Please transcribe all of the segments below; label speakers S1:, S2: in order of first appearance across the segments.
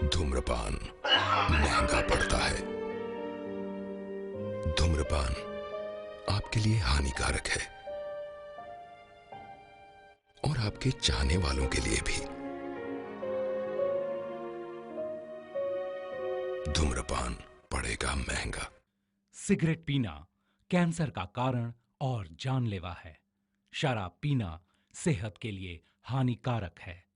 S1: धूम्रपान महंगा पड़ता है। धूम्रपान आपके लिए हानिकारक है और आपके चाहने वालों के लिए भी। धूम्रपान पड़ेगा महंगा।
S2: सिगरेट पीना कैंसर का कारण और जानलेवा है। शराब पीना सेहत के लिए हानिकारक है।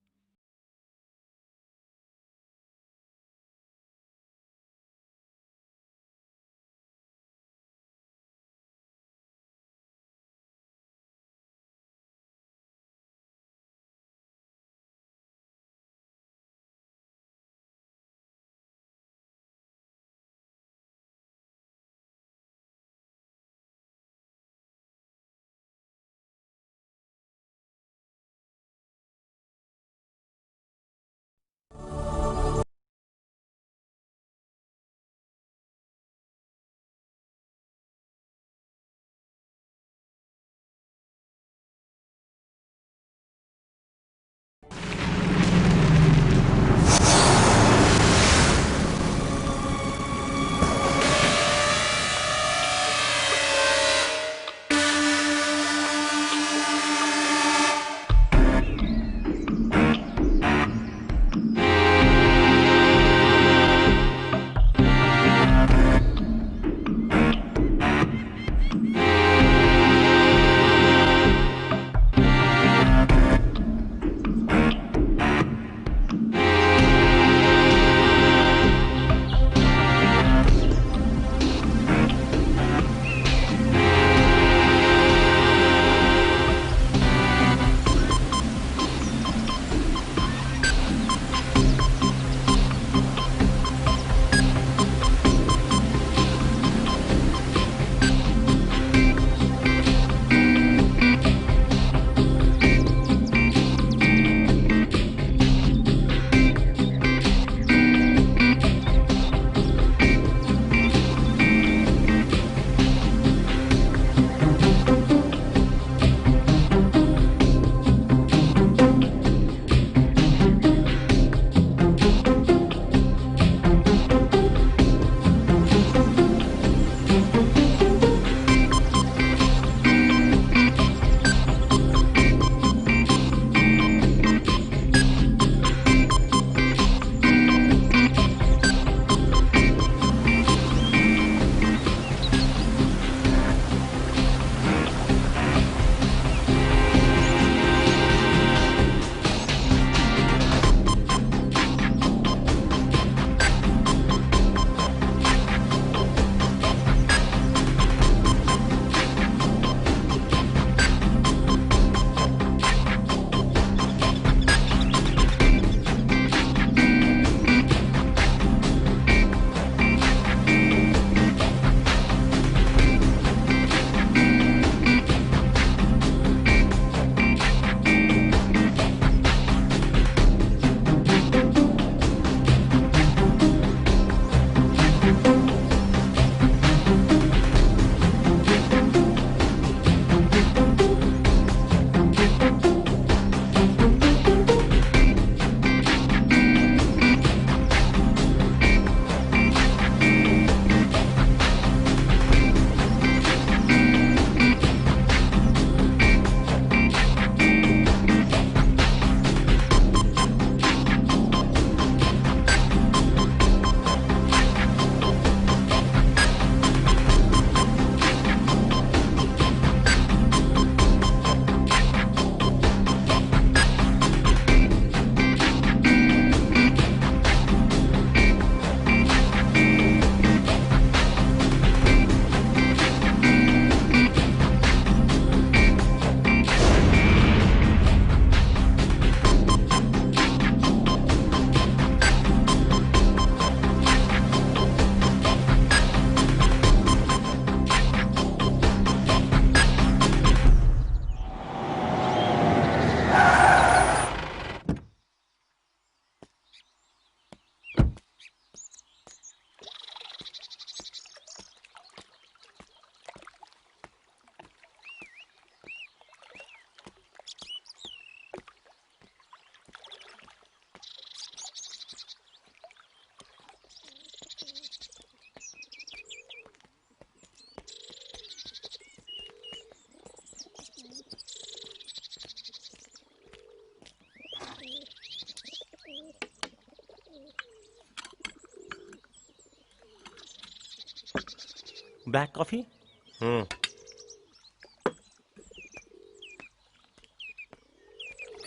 S3: Black coffee.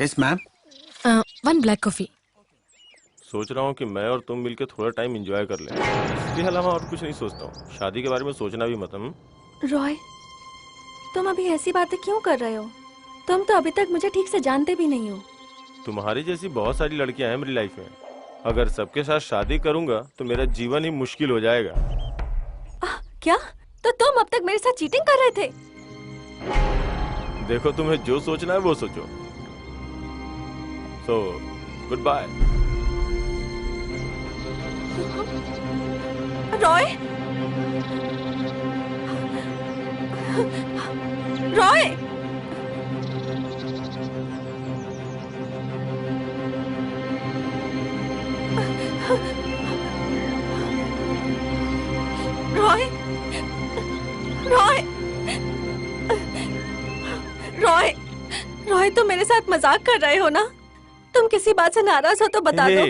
S4: Yes ma'am.
S5: 1 black coffee.
S3: सोच रहा हूँ कि मैं और तुम मिलके थोड़ा टाइम एंजॉय कर लें। इसके अलावा और कुछ नहीं सोचता हूँ। शादी के बारे में सोचना भी मत।
S6: रॉय, तुम अभी ऐसी बातें क्यों कर रहे हो? तुम तो अभी तक मुझे ठीक से जानते भी नहीं हो।
S3: तुम्हारी जैसी बहुत सारी लड़कियां हैं मेरी लाइफ में। अगर सबके साथ शादी करूंगा तो मेरा जीवन ही मुश्किल हो जाएगा।
S6: क्या? तो तुम अब तक मेरे साथ चीटिंग कर रहे थे?
S3: देखो, तुम्हें जो सोचना है वो सोचो। So good bye.
S6: Roy, Roy, Roy, Roy, Roy, Roy, तुम मेरे साथ मजाक कर रहे हो ना? तुम किसी बात से नाराज हो तो बता दो।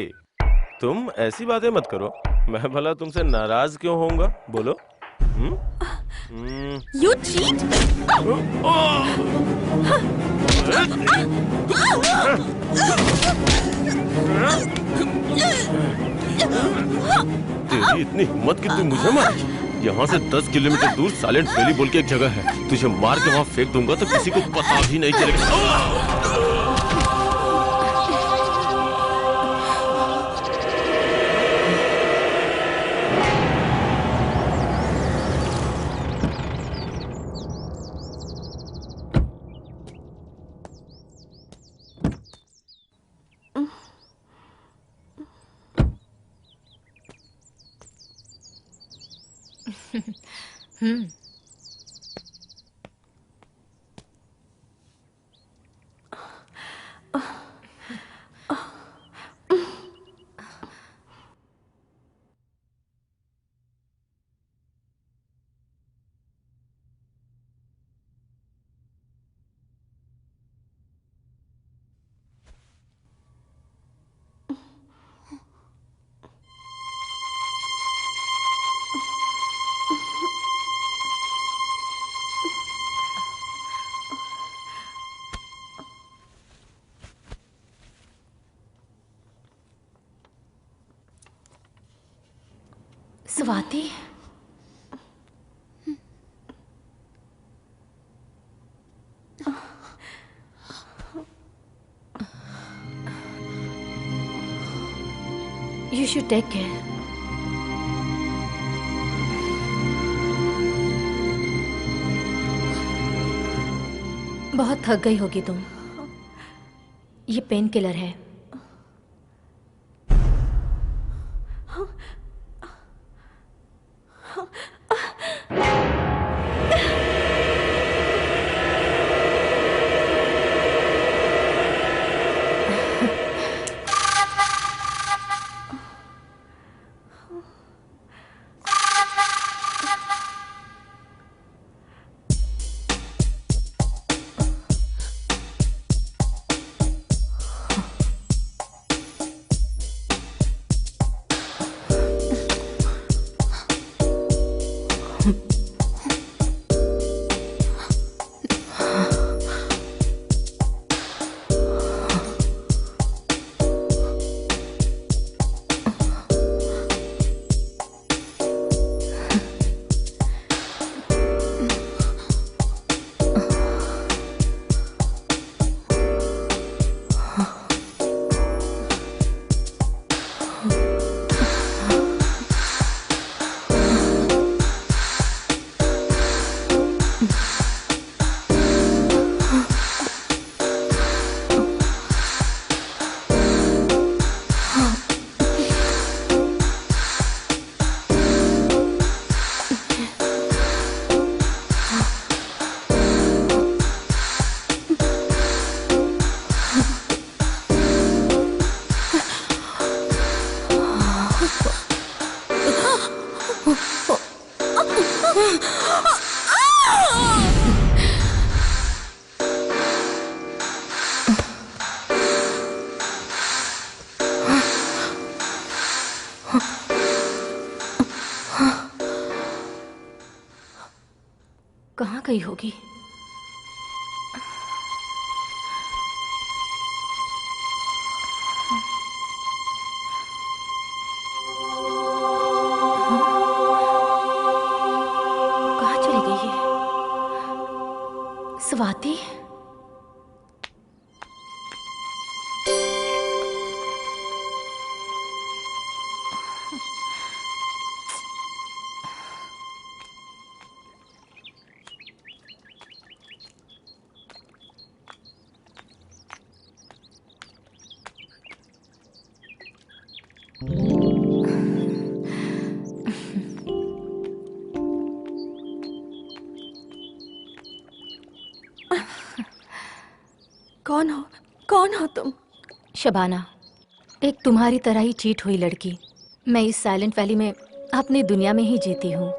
S3: तुम ऐसी बातें मत करो। मैं भला तुमसे नाराज क्यों होऊंगा? बोलो।
S6: You cheat?
S3: तेरी इतनी हिम्मत कि तू मुझे मार? यहाँ से 10 किलोमीटर दूर साइलेंट वैली बोल के एक जगह है। तुझे मार के वहाँ फेंक दूंगा तो किसी को पता भी नहीं चलेगा।
S5: Swati, you should take care. बहुत थक गई होगी तुम। ये पेन किलर है। कहाँ गई होगी? कहाँ चली गई है? स्वाति?
S6: कौन हो तुम?
S5: शबाना, एक तुम्हारी तरह ही चीट हुई लड़की। मैं इस साइलेंट वैली में अपनी दुनिया में ही जीती हूँ।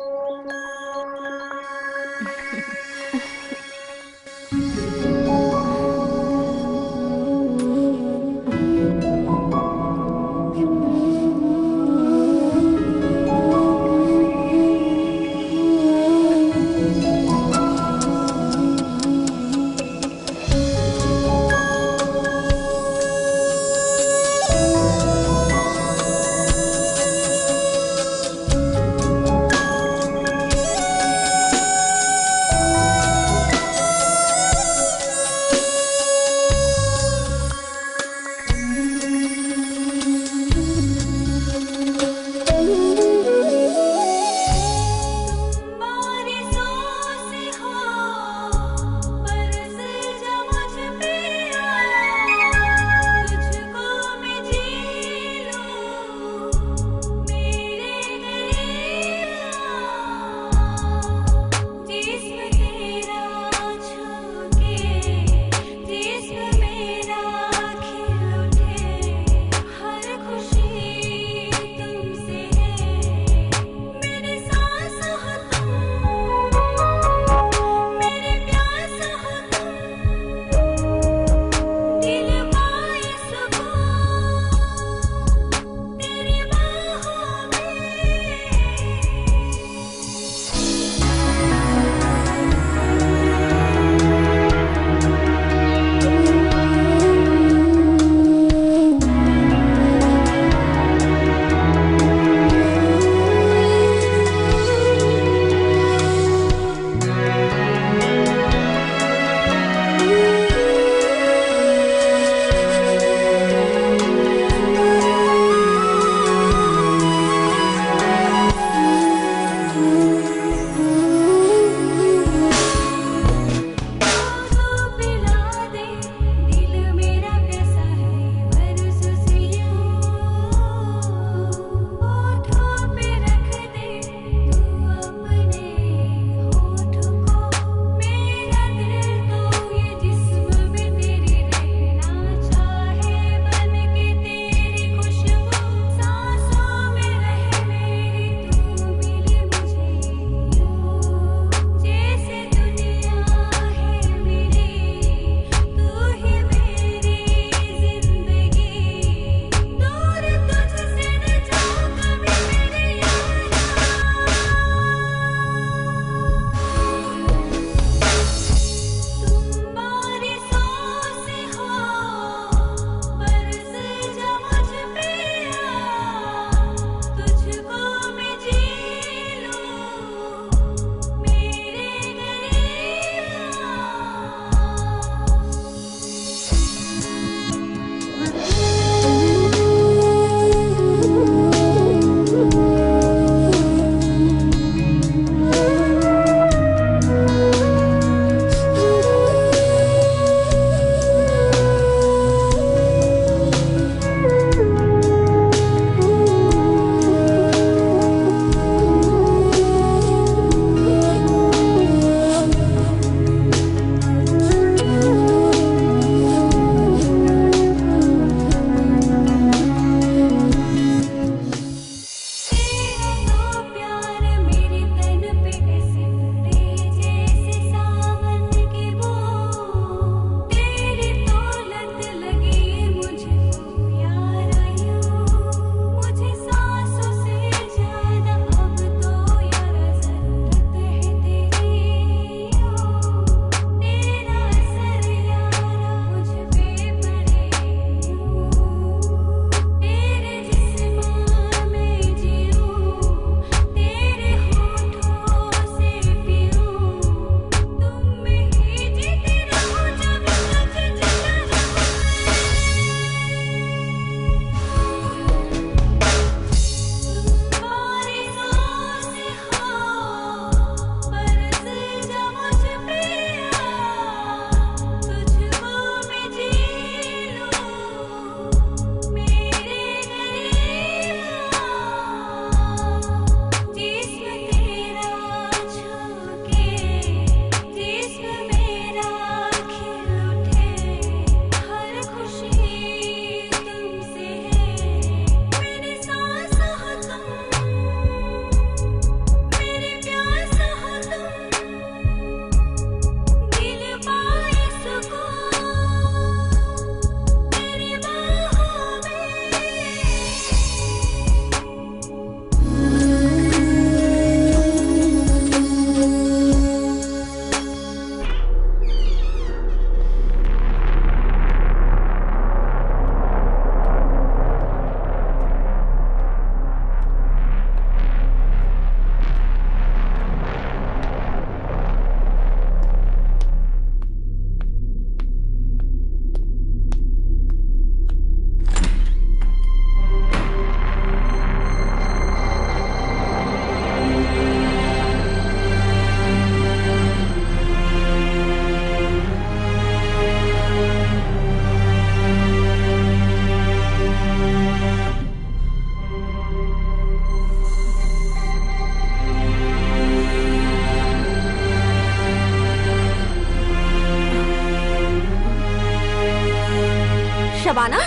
S6: शबाना,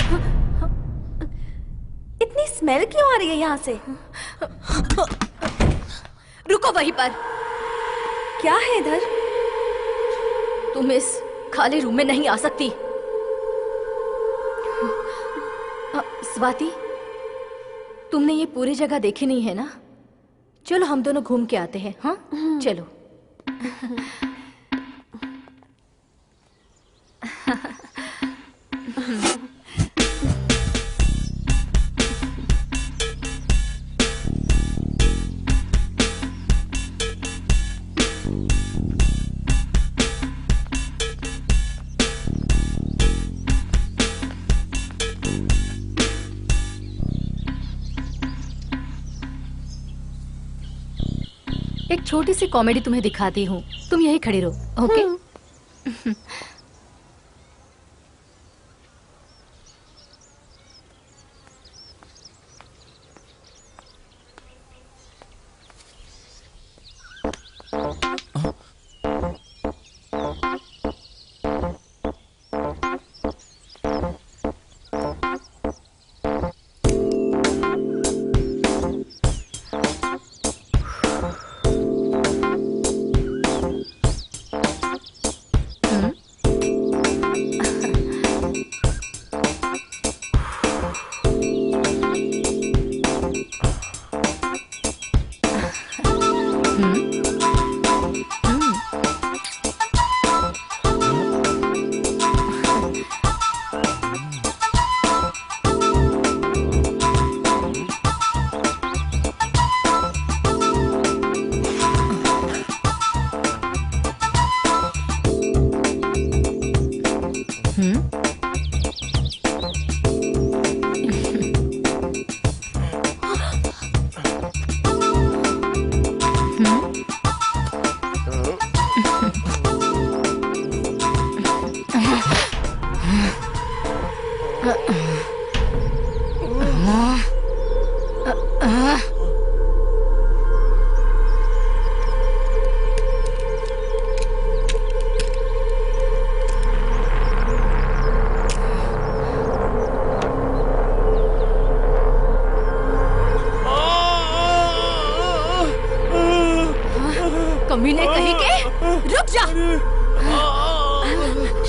S6: इतनी स्मेल क्यों आ रही है यहाँ से?
S5: रुको वहीं पर।
S6: क्या है इधर?
S5: तुम इस खाली रूम में नहीं आ सकती। स्वाति, तुमने ये पूरी जगह देखी नहीं है ना? चलो हम दोनों घूम के आते हैं। हाँ चलो। एक छोटी सी कॉमेडी तुम्हें दिखाती हूँ, तुम यहीं खड़ी रहो, ओके? कमीने कहीं के, रुक जा।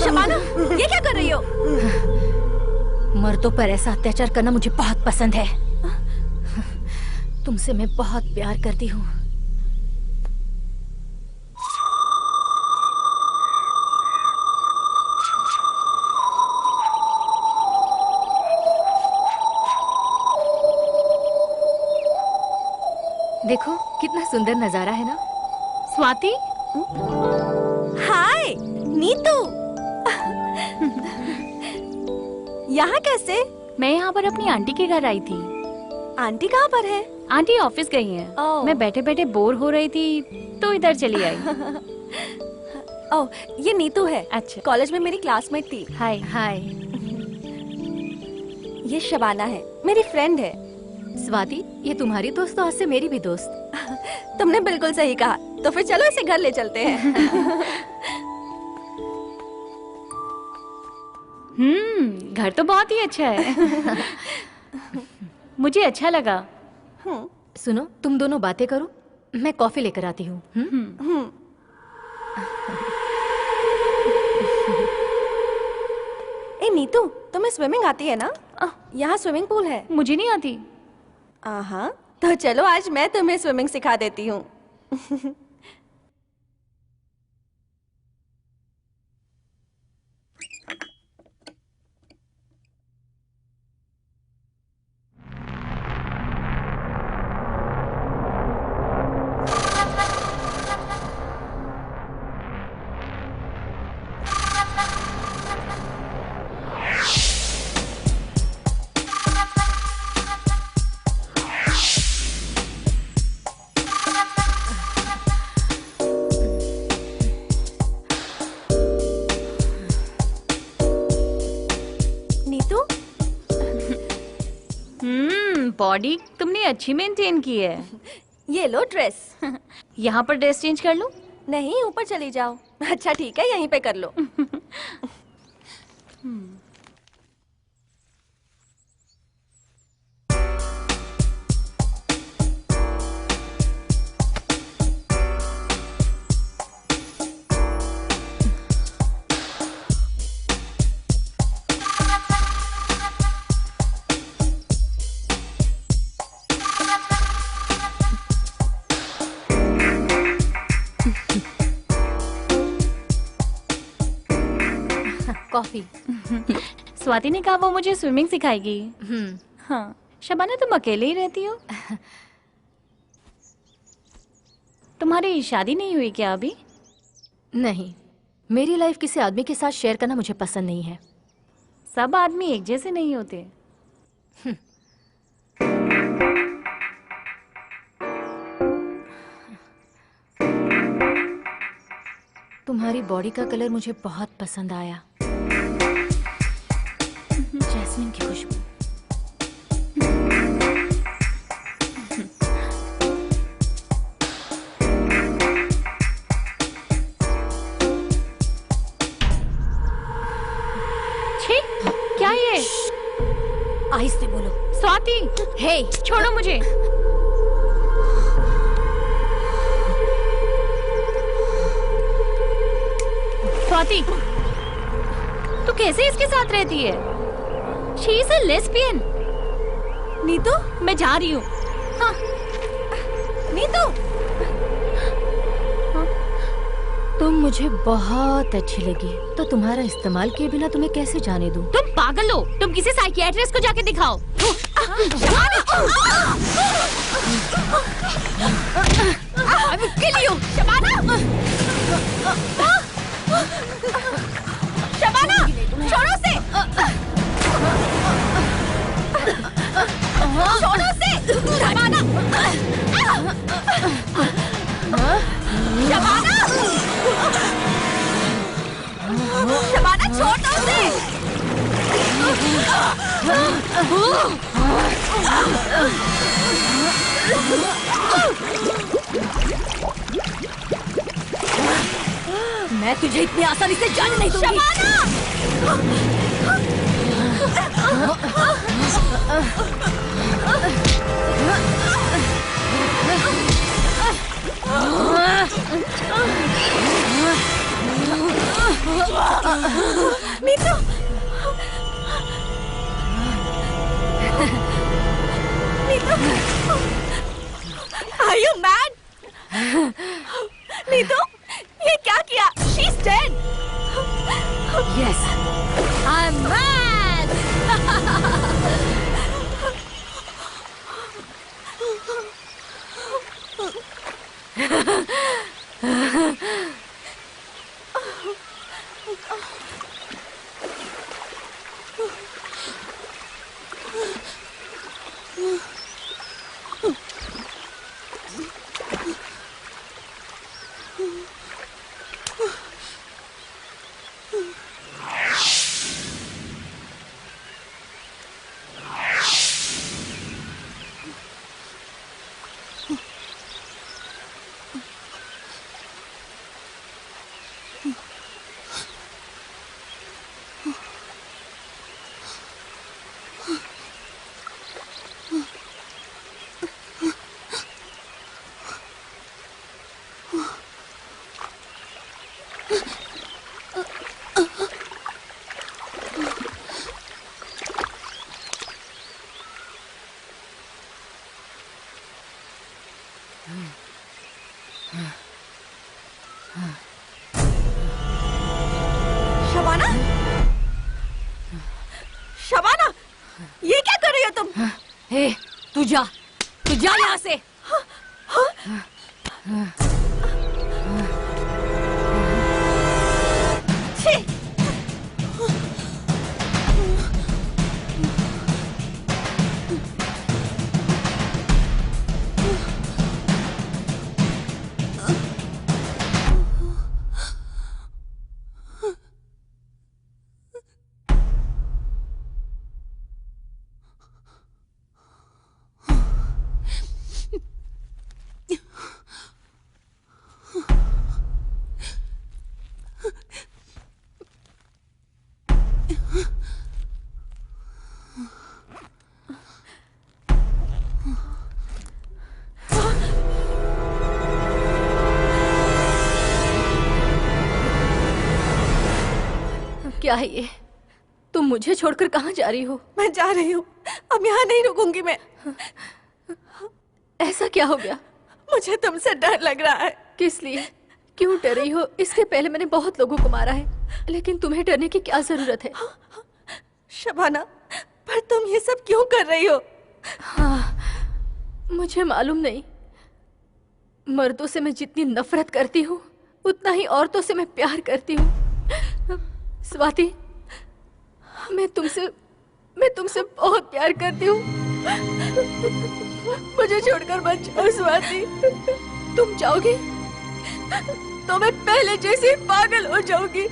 S6: शबाना, ये क्या कर रही हो?
S5: मर्दों पर ऐसा अत्याचार करना मुझे बहुत पसंद है। तुमसे मैं बहुत प्यार करती हूँ। देखो कितना सुंदर नजारा है ना? स्वाति,
S6: हाय नीतू। यहाँ कैसे?
S7: मैं यहाँ पर अपनी आंटी के घर आई थी।
S6: आंटी कहाँ पर है?
S7: आंटी ऑफिस गई हैं।
S6: ओह।
S7: मैं बैठे बैठे बोर हो रही थी तो इधर चली आई।
S6: ओह, ये नीतू है।
S7: अच्छा।
S6: कॉलेज में मेरी क्लासमेट थी।
S7: हाय।
S5: हाय।
S6: ये शबाना है, मेरी फ्रेंड है।
S5: स्वाति, ये तुम्हारी दोस्त तो आज से मेरी भी दोस्त।
S6: तुमने बिल्कुल सही कहा। तो फिर चलो इसे घर ले चलते हैं।
S7: घर तो बहुत ही अच्छा है। मुझे अच्छा लगा।
S5: सुनो, तुम दोनों बातें करो, मैं कॉफी लेकर आती हूँ।
S6: ए नीतू, तुम्हें स्विमिंग आती है ना? यहाँ स्विमिंग पूल है।
S7: मुझे नहीं आती।
S6: हाँ, तो चलो आज मैं तुम्हें स्विमिंग सिखा देती हूँ।
S7: बॉडी तुमने अच्छी मेंटेन की है।
S6: ये लो ड्रेस।
S7: यहाँ पर ड्रेस चेंज कर लूं?
S6: नहीं, ऊपर चली जाओ। अच्छा ठीक है, यहीं पे कर लो।
S5: कॉफी।
S7: स्वाति ने कहा वो मुझे स्विमिंग सिखाएगी। हाँ, शबाना तुम अकेले ही रहती हो? तुम्हारी शादी नहीं हुई क्या अभी?
S5: नहीं, मेरी लाइफ किसी आदमी के साथ शेयर करना मुझे पसंद नहीं है।
S7: सब आदमी एक जैसे नहीं होते।
S5: तुम्हारी बॉडी का कलर मुझे बहुत पसंद आया। जैस्मिन की खुशबू।
S7: छी, क्या ये?
S5: आहिस्ते बोलो।
S7: स्वाति,
S5: हे,
S7: छोड़ो मुझे। स्वाति, तू कैसे इसके साथ रहती है? She is a lesbian।
S6: Neetu,
S7: मैं जा रही हूँ।
S6: हाँ, नीतू,
S5: तुम मुझे बहुत अच्छी लगी, तो तुम्हारा इस्तेमाल किए बिना तुम्हें कैसे जाने दूं?
S7: तुम पागल हो। तुम किसी साइकियाट्रिस्ट को जाके दिखाओ।
S5: I will kill you, Shabana!
S6: Shabana, छोड़ो उसे! छोड़ो उसे! शबाना! शबाना! शबाना, छोड़ दो उसे!
S5: मैं तुझे इतनी आसानी से जाने नहीं दूंगी।
S6: Neetu, Neetu, Are you mad? Neetu, ये क्या किया? She's dead.
S5: Yes, I'm mad.
S6: Shabana, Shabana, ये क्या कर रही हो तुम?
S5: हे, तू जा यहाँ से।
S6: छी!
S5: क्या है ये? तुम मुझे छोड़कर कहाँ जा रही हो?
S6: मैं जा रही हूँ, अब यहाँ नहीं रुकूंगी मैं।
S5: ऐसा क्या हो गया?
S6: मुझे तुमसे डर लग रहा है।
S5: किस लिए? क्यों डर रही हो? इसके पहले मैंने बहुत लोगों को मारा है, लेकिन तुम्हें डरने की क्या जरूरत है?
S6: शबाना, पर तुम ये सब क्यों कर रही हो?
S5: हाँ, मुझे मालूम नहीं। मर्दों से मैं जितनी नफरत करती हूँ उतना ही औरतों से मैं प्यार करती हूँ। स्वाति, मैं तुमसे बहुत प्यार करती हूँ। मुझे छोड़कर मत जाओ स्वाति। तुम जाओगी तो मैं पहले जैसे पागल हो जाऊंगी।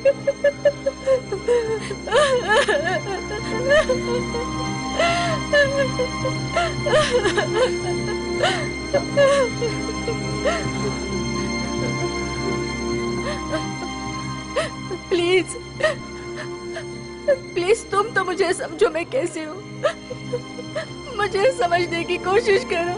S5: प्लीज प्लीज, तुम तो मुझे समझो मैं कैसी हूँ। मुझे समझने की कोशिश करो।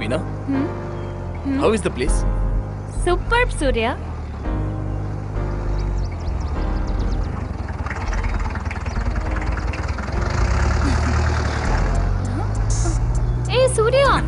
S8: Veena, how is the place?
S7: Superb, Surya. Hey, Surya.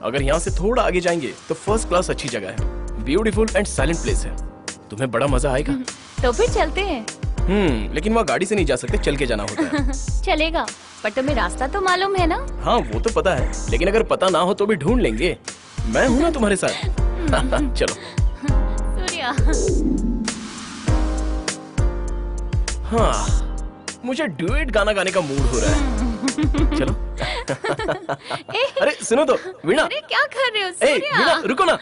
S8: अगर यहाँ से थोड़ा आगे जाएंगे तो फर्स्ट क्लास अच्छी जगह है, ब्यूटीफुल एंड साइलेंट प्लेस है। तुम्हें बड़ा मजा आएगा।
S7: तो फिर चलते हैं।
S8: लेकिन वहाँ गाड़ी से नहीं जा सकते, चल के जाना होता है।
S7: चलेगा, पर तुम्हें रास्ता तो मालूम है ना?
S8: हाँ वो तो पता है, लेकिन अगर पता ना हो तो भी ढूंढ लेंगे। मैं हूँ ना तुम्हारे साथ। चलो।
S7: सूर्या।
S8: हाँ, मुझे ड्यूएट गाना गाने का मूड हो रहा है। चलो। अरे सुनो तो, वीणा।
S7: अरे क्या कर रहे हो
S8: सूर्या? वीणा रुको ना।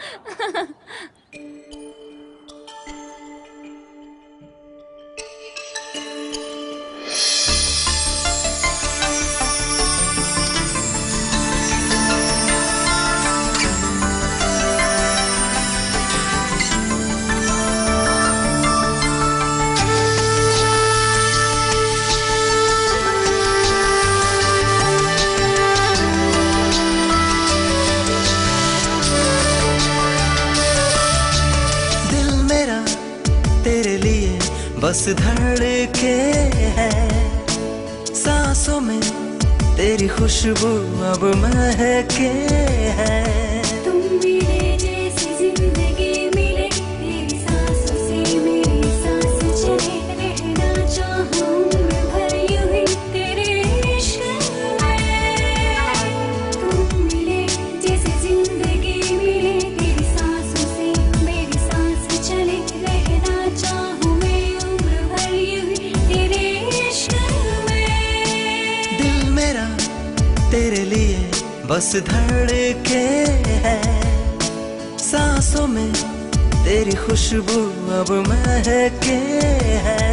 S9: बस धड़के है, सांसों में तेरी खुशबू अब महके है।
S10: तुम मिले जैसे जिंदगी मिले, तेरी सांसों से मेरी सांस चले, रहना चाहूं मैं भर यूं ही तेरे इश्क में। तुम मिले जैसे जिंदगी मिले, तेरी सांसों से मेरी सांस चले, रहना चाहूं
S9: तेरे लिए बस धड़के है, सांसों में तेरी खुशबू अब महके है।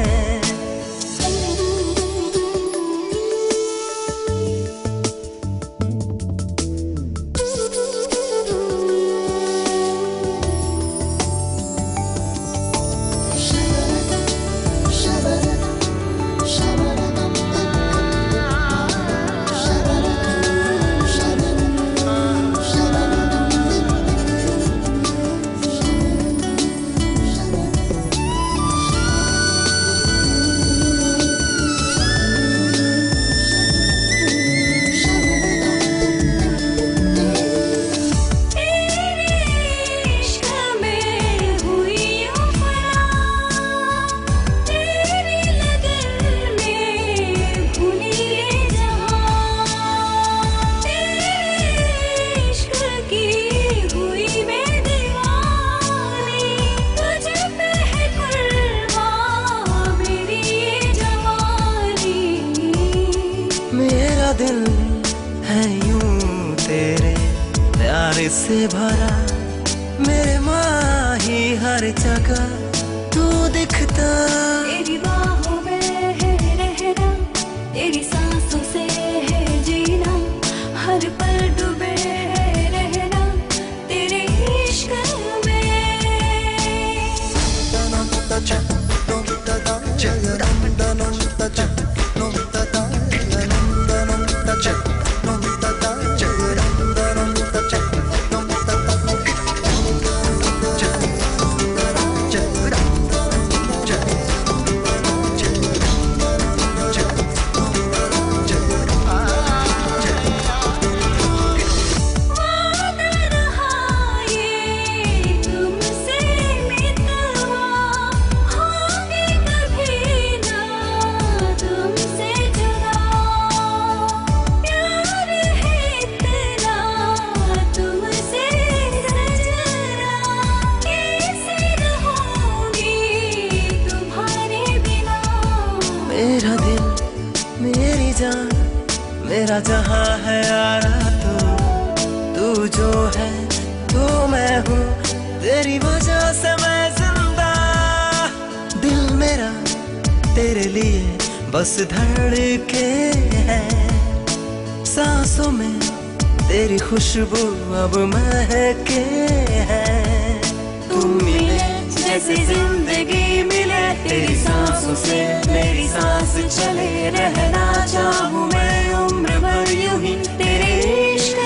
S9: प्यार से भरा मेरे माही हर जगह तू दिखता।
S10: तेरी बाहों में है रहना, तेरी सांसों से है जीना, हर पल डूबे है रहना तेरे इश्क में।
S9: मेरा दिल मेरी जान मेरा जहां है यारा तू जो है तो मैं हूँ, तेरी वजह से मैं जिंदा। दिल मेरा तेरे लिए बस धड़के है, सांसों में तेरी खुशबू अब महके है। तुम मिले जैसे जिंदगी मिले, तेरी सांसों से मेरी सांस चले, रहना चाहूँ मैं उम्र भर यूं ही तेरे इश्क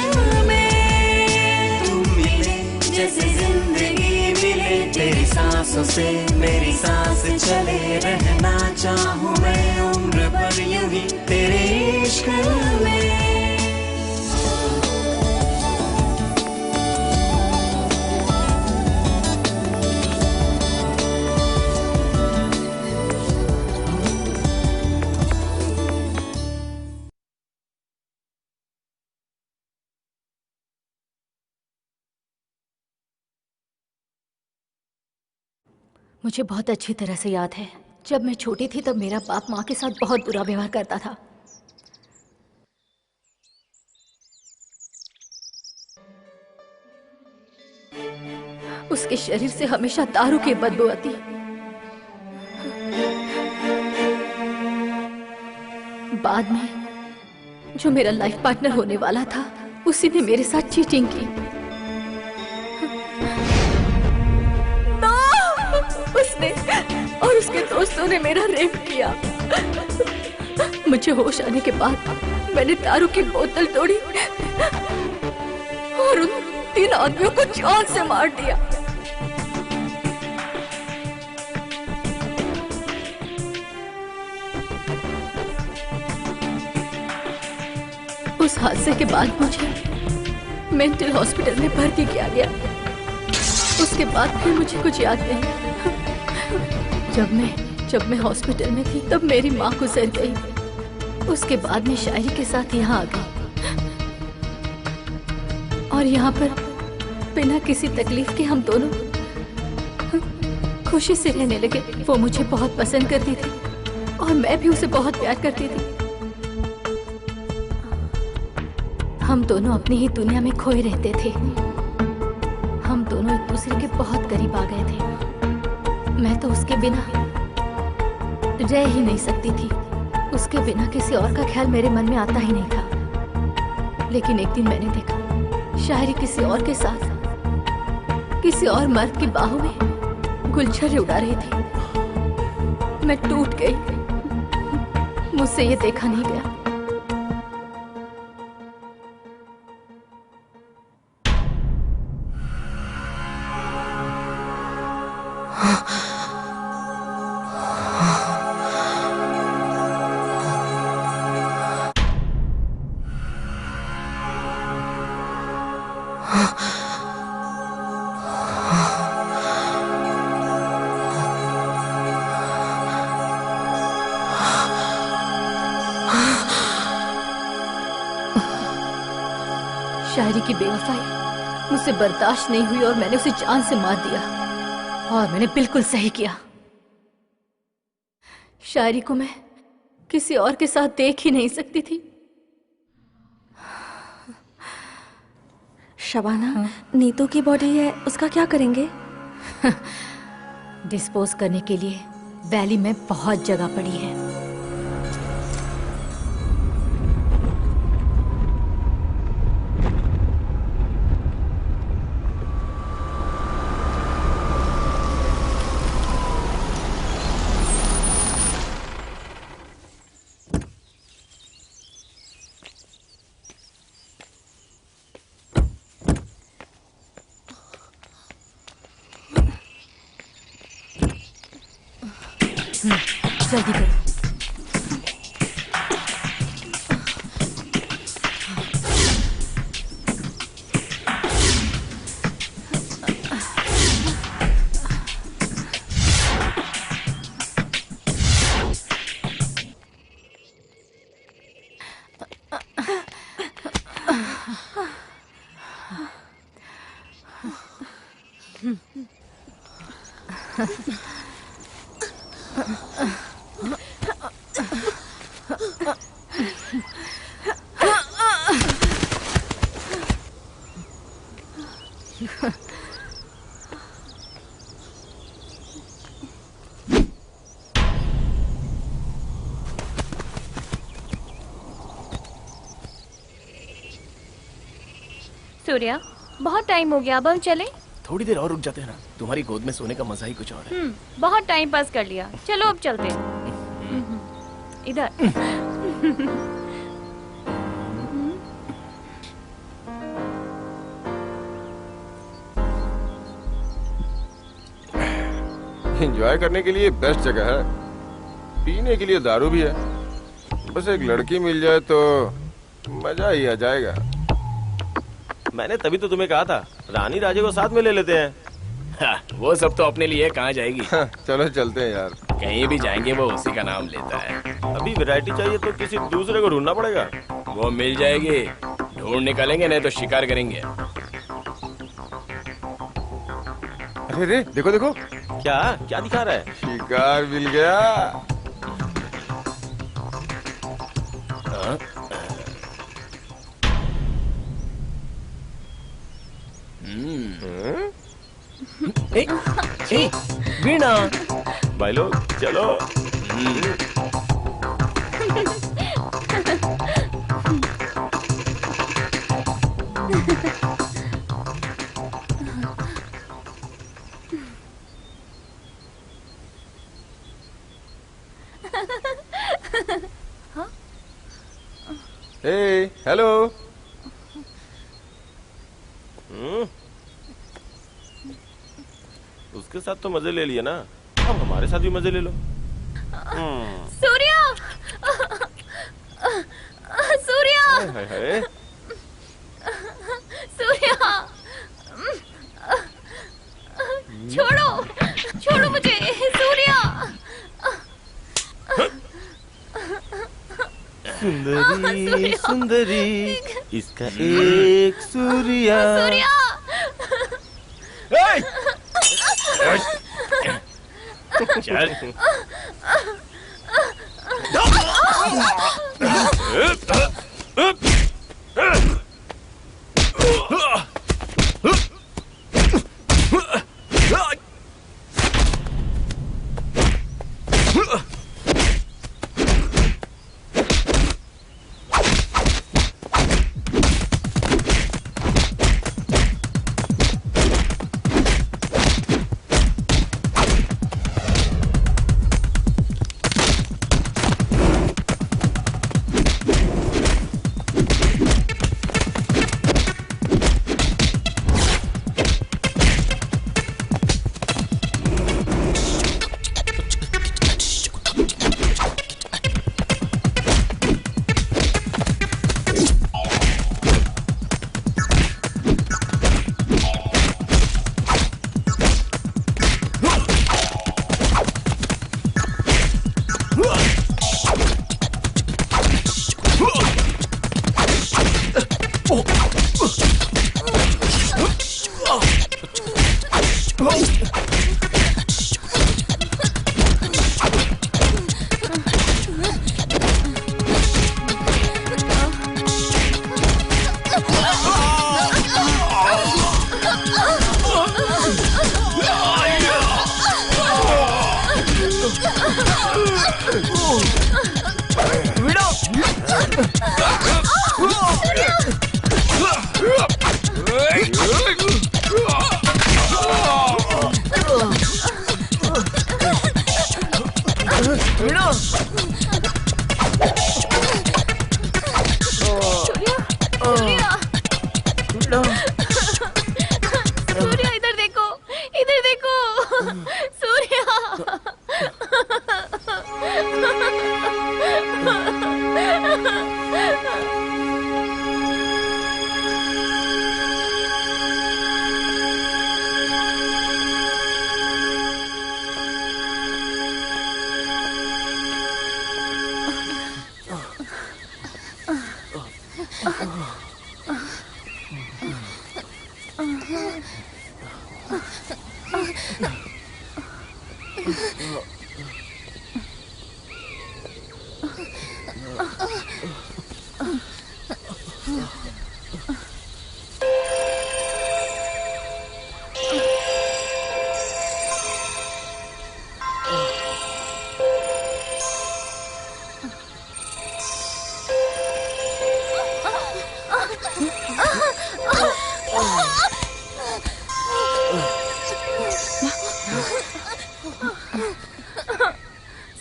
S9: में। तुम मिले जैसे जिंदगी मिले, तेरी सांसों से मेरी सांस चले, रहना चाहूँ मैं उम्र भर यूं ही तेरे इश्क में।
S5: मुझे बहुत अच्छी तरह से याद है, जब मैं छोटी थी तब मेरा बाप माँ के साथ बहुत बुरा व्यवहार करता था। उसके शरीर से हमेशा दारू की बदबू आती। बाद में जो मेरा लाइफ पार्टनर होने वाला था, उसी ने मेरे साथ चीटिंग की। उसने और उसके दोस्तों ने मेरा रेप किया। मुझे होश आने के बाद मैंने दारू की बोतल तोड़ी और उन 3 आदमियों को जान से मार दिया। उस हादसे के बाद मुझे मेंटल हॉस्पिटल में भर्ती किया गया। उसके बाद फिर मुझे कुछ याद नहीं। जब मैं हॉस्पिटल में थी तब मेरी माँ गुजर गई। उसके बाद मैं शायरी के साथ यहाँ आ गई और यहाँ पर बिना किसी तकलीफ के हम दोनों खुशी से रहने लगे। वो मुझे बहुत पसंद करती थी और मैं भी उसे बहुत प्यार करती थी। हम दोनों अपनी ही दुनिया में खोए रहते थे। हम दोनों एक दूसरे के बहुत करीब आ गए थे। मैं तो उसके बिना रह ही नहीं सकती थी। उसके बिना किसी और का ख्याल मेरे मन में आता ही नहीं था। लेकिन एक दिन मैंने देखा शायरी किसी और के साथ, किसी और मर्द की बाहों में गुलछर्रे उड़ा रही थी। मैं टूट गई। मुझसे ये देखा नहीं गया। शायरी की बेवफाई मुझसे बर्दाश्त नहीं हुई और मैंने उसे जान से मार दिया। और मैंने बिल्कुल सही किया। शायरी को मैं किसी और के साथ देख ही नहीं सकती थी।
S6: शबाना, नीतू की बॉडी है, उसका क्या करेंगे?
S5: डिस्पोज करने के लिए वैली में बहुत जगह पड़ी है। जल्दी करो।
S7: सूर्या, बहुत टाइम हो गया, अब हम चलें?
S8: थोड़ी देर और रुक जाते हैं ना, तुम्हारी गोद में सोने का मजा ही कुछ और है।
S7: बहुत टाइम पास कर लिया, चलो अब चलते हैं। इधर।
S3: एंजॉय करने के लिए बेस्ट जगह है, पीने के लिए दारू भी है, बस एक लड़की मिल जाए तो मजा ही आ जाएगा। मैंने तभी तो तुम्हें कहा था रानी राजे को साथ में ले लेते हैं।
S8: हाँ, वो सब तो अपने लिए कहाँ जाएगी।
S3: चलो चलते हैं यार।
S8: कहीं भी जाएंगे वो उसी का नाम लेता है।
S3: अभी वैरायटी चाहिए तो किसी दूसरे को ढूंढना पड़ेगा।
S8: वो मिल जाएगी, ढूंढ निकालेंगे, नहीं तो शिकार करेंगे।
S3: अरे रे, देखो देखो। क्या क्या दिखा रहा है? शिकार मिल गया।
S8: वीणा,
S3: भाई लोग चलो। हे, हेलो। उसके साथ तो मजे ले लिए ना, अब हमारे साथ भी मजे ले लो।
S7: सूर्या, सूर्या,
S3: हाय हाय।
S7: सूर्या, छोड़ो, छोड़ो मुझे, सूर्या।
S3: सुंदरी सुंदरी, इसका एक सूर्या।
S7: सूर्या।
S3: चल।
S7: सूर्या इधर देखो, इधर देखो। सूर्या।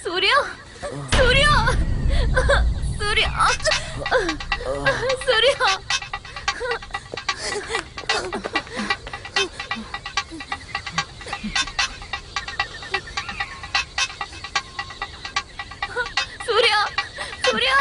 S7: सूर्या, सूर्या, सूर्या, सूर्या। सूर्या, सूर्या।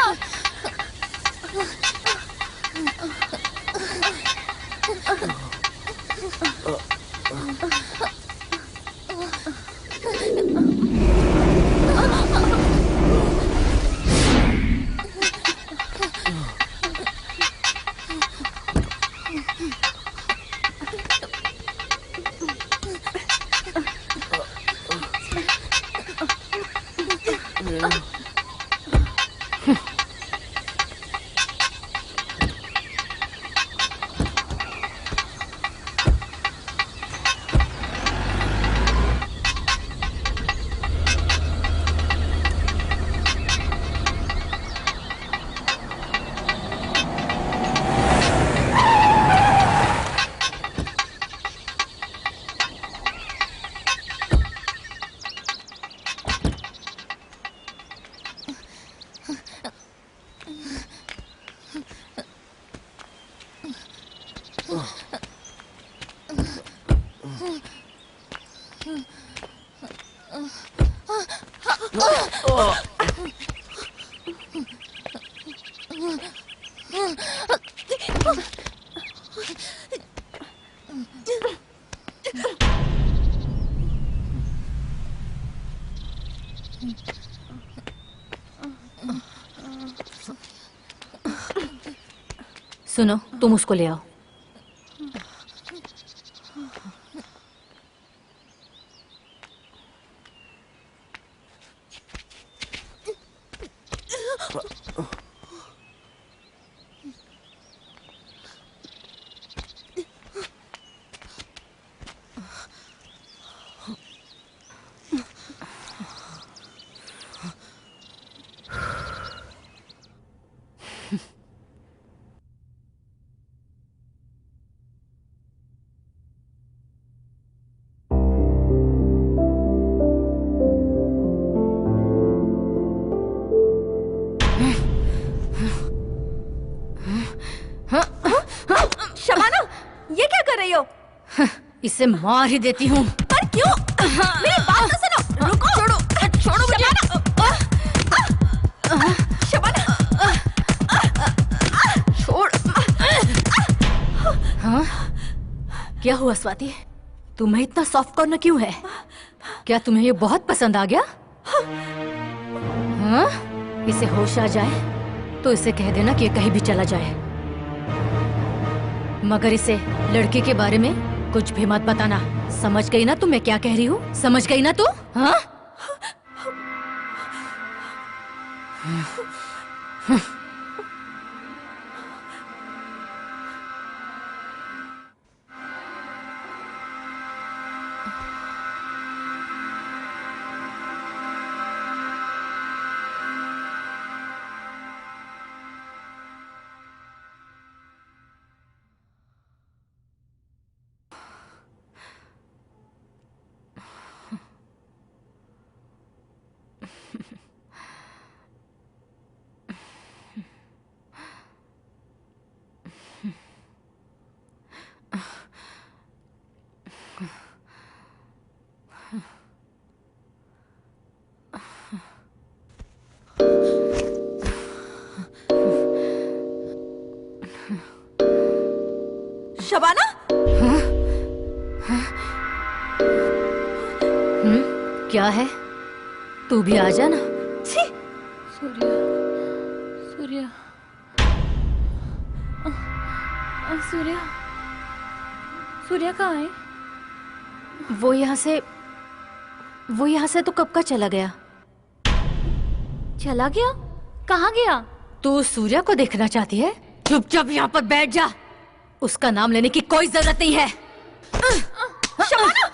S5: सुनो, तुम उसको ले आओ। इसे मार ही देती हूँ।
S6: पर क्यों? मेरी बात तो सुनो। रुको। छोड़ो, छोड़ो मुझे। शबाना, छोड़।
S5: हाँ? क्या हुआ स्वाति? तुम्हें इतना सॉफ्ट कॉर्नर क्यों है? क्या तुम्हें ये बहुत पसंद आ गया? हाँ? इसे होश आ जाए तो इसे कह देना कि ये कहीं भी चला जाए, मगर इसे लड़के के बारे में कुछ भी मत बताना। समझ गई ना तुम मैं क्या कह रही हूँ? समझ गई ना तू? हाँ?
S6: शबाना।
S5: क्या है? तू भी आ जा ना।
S7: सूर्या, सूर्या, सूर्या, सूर्या कहाँ है?
S5: वो यहाँ से तो कब का चला गया।
S7: चला गया? कहाँ गया?
S5: तू सूर्या को देखना चाहती है? चुपचाप यहाँ पर बैठ जा। उसका नाम लेने की कोई जरूरत नहीं है।
S6: शबाना!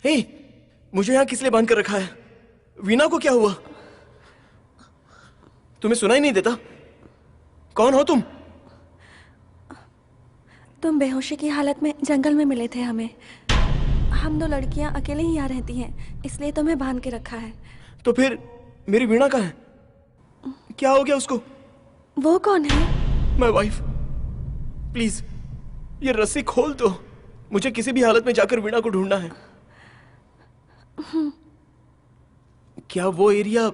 S8: हे, मुझे यहाँ किस लिए बांध कर रखा है? वीणा को क्या हुआ? तुम्हें सुनाई नहीं देता? कौन हो तुम?
S6: तुम बेहोशी की हालत में जंगल में मिले थे हमें। हम दो लड़कियां अकेले ही यहाँ रहती हैं, इसलिए तुम्हें बांध के रखा है।
S8: तो फिर मेरी वीणा कहाँ है? क्या हो गया उसको?
S6: वो कौन है?
S8: My wife. प्लीज ये रस्सी खोल दो। मुझे किसी भी हालत में जाकर वीणा को ढूंढना है। क्या वो एरिया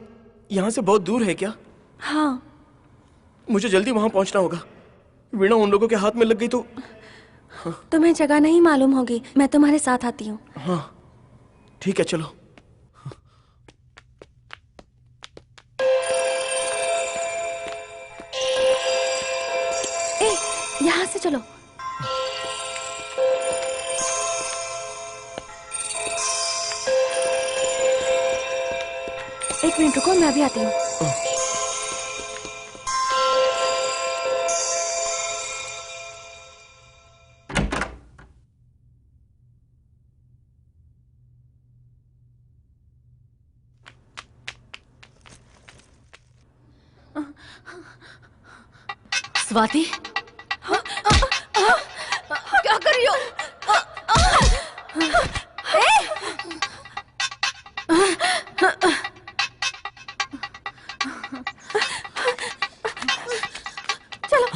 S8: यहाँ से बहुत दूर है क्या?
S6: हाँ।
S8: मुझे जल्दी वहां पहुंचना होगा। वीणा उन लोगों के हाथ में लग गई तो।
S6: तुम्हें जगह नहीं मालूम होगी, मैं तुम्हारे साथ आती हूँ।
S8: हाँ ठीक है, चलो।
S6: यहाँ से चलो। एक मिनट रुको, मैं भी आती हूँ।
S5: स्वाति, क्या कर रही हो?
S6: चलो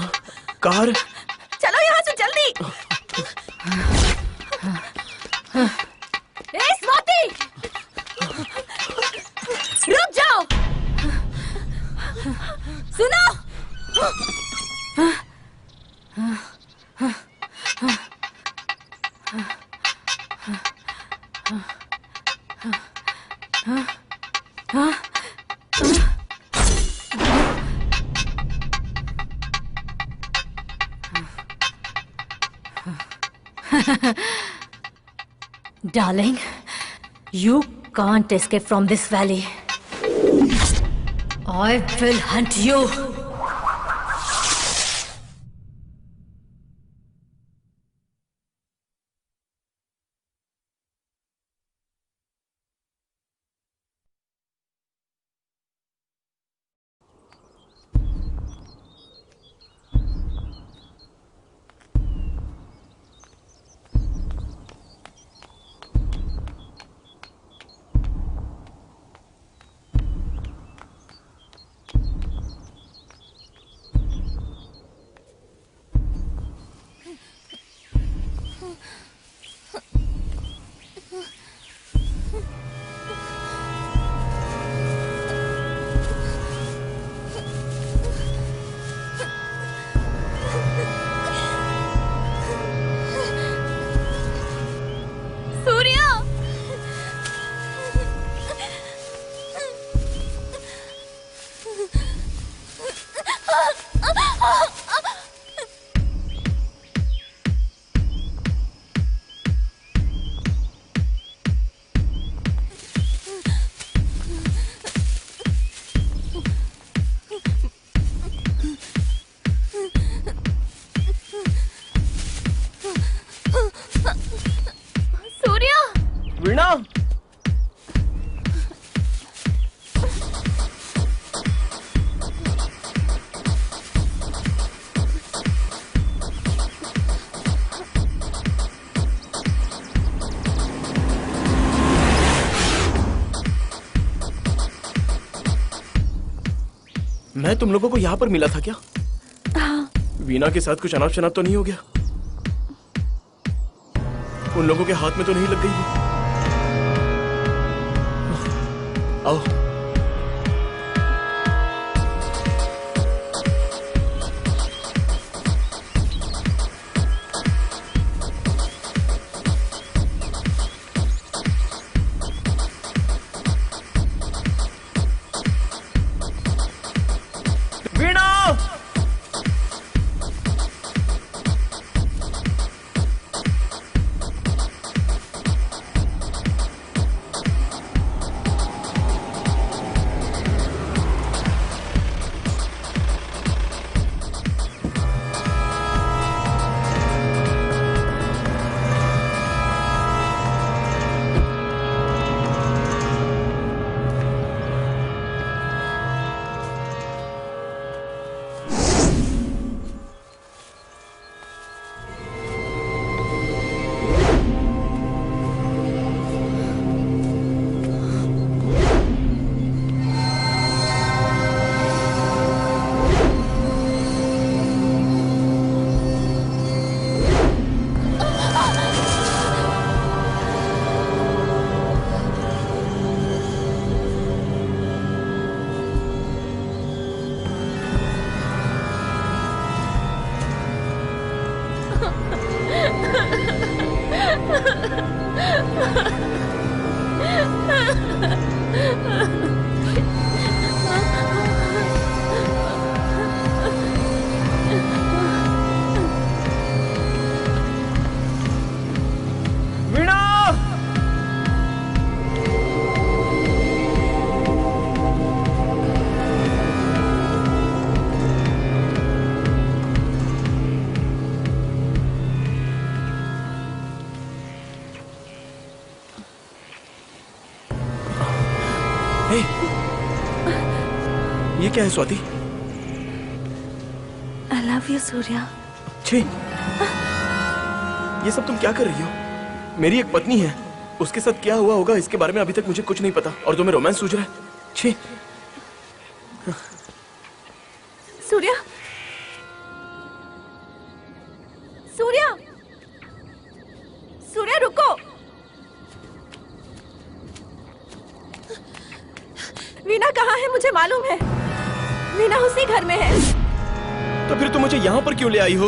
S8: कार,
S6: चलो यहाँ से जल्दी।
S5: स्वाति, रुक जाओ। सुनो, हाँ? हाँ?
S10: Darling, you can't escape from this valley. I will hunt you.
S8: मैं तुम लोगों को यहाँ पर मिला था क्या?
S6: हाँ।
S8: वीणा के साथ कुछ अनाप शनाप तो नहीं हो गया? उन लोगों के हाथ में तो नहीं लग गई वो? आओ। ये क्या है Swati?
S6: I love you, Surya.
S8: छी, ये सब तुम क्या कर रही हो? मेरी एक पत्नी है, उसके साथ क्या हुआ होगा इसके बारे में अभी तक मुझे कुछ नहीं पता, और तुम्हें रोमांस सूझ रहा है? छी।
S6: सूर्या, सूर्या, सूर्या रुको। वीणा कहाँ है मुझे मालूम है। वीणा उसी घर में है।
S8: तो फिर तुम मुझे यहाँ पर क्यों ले आई हो?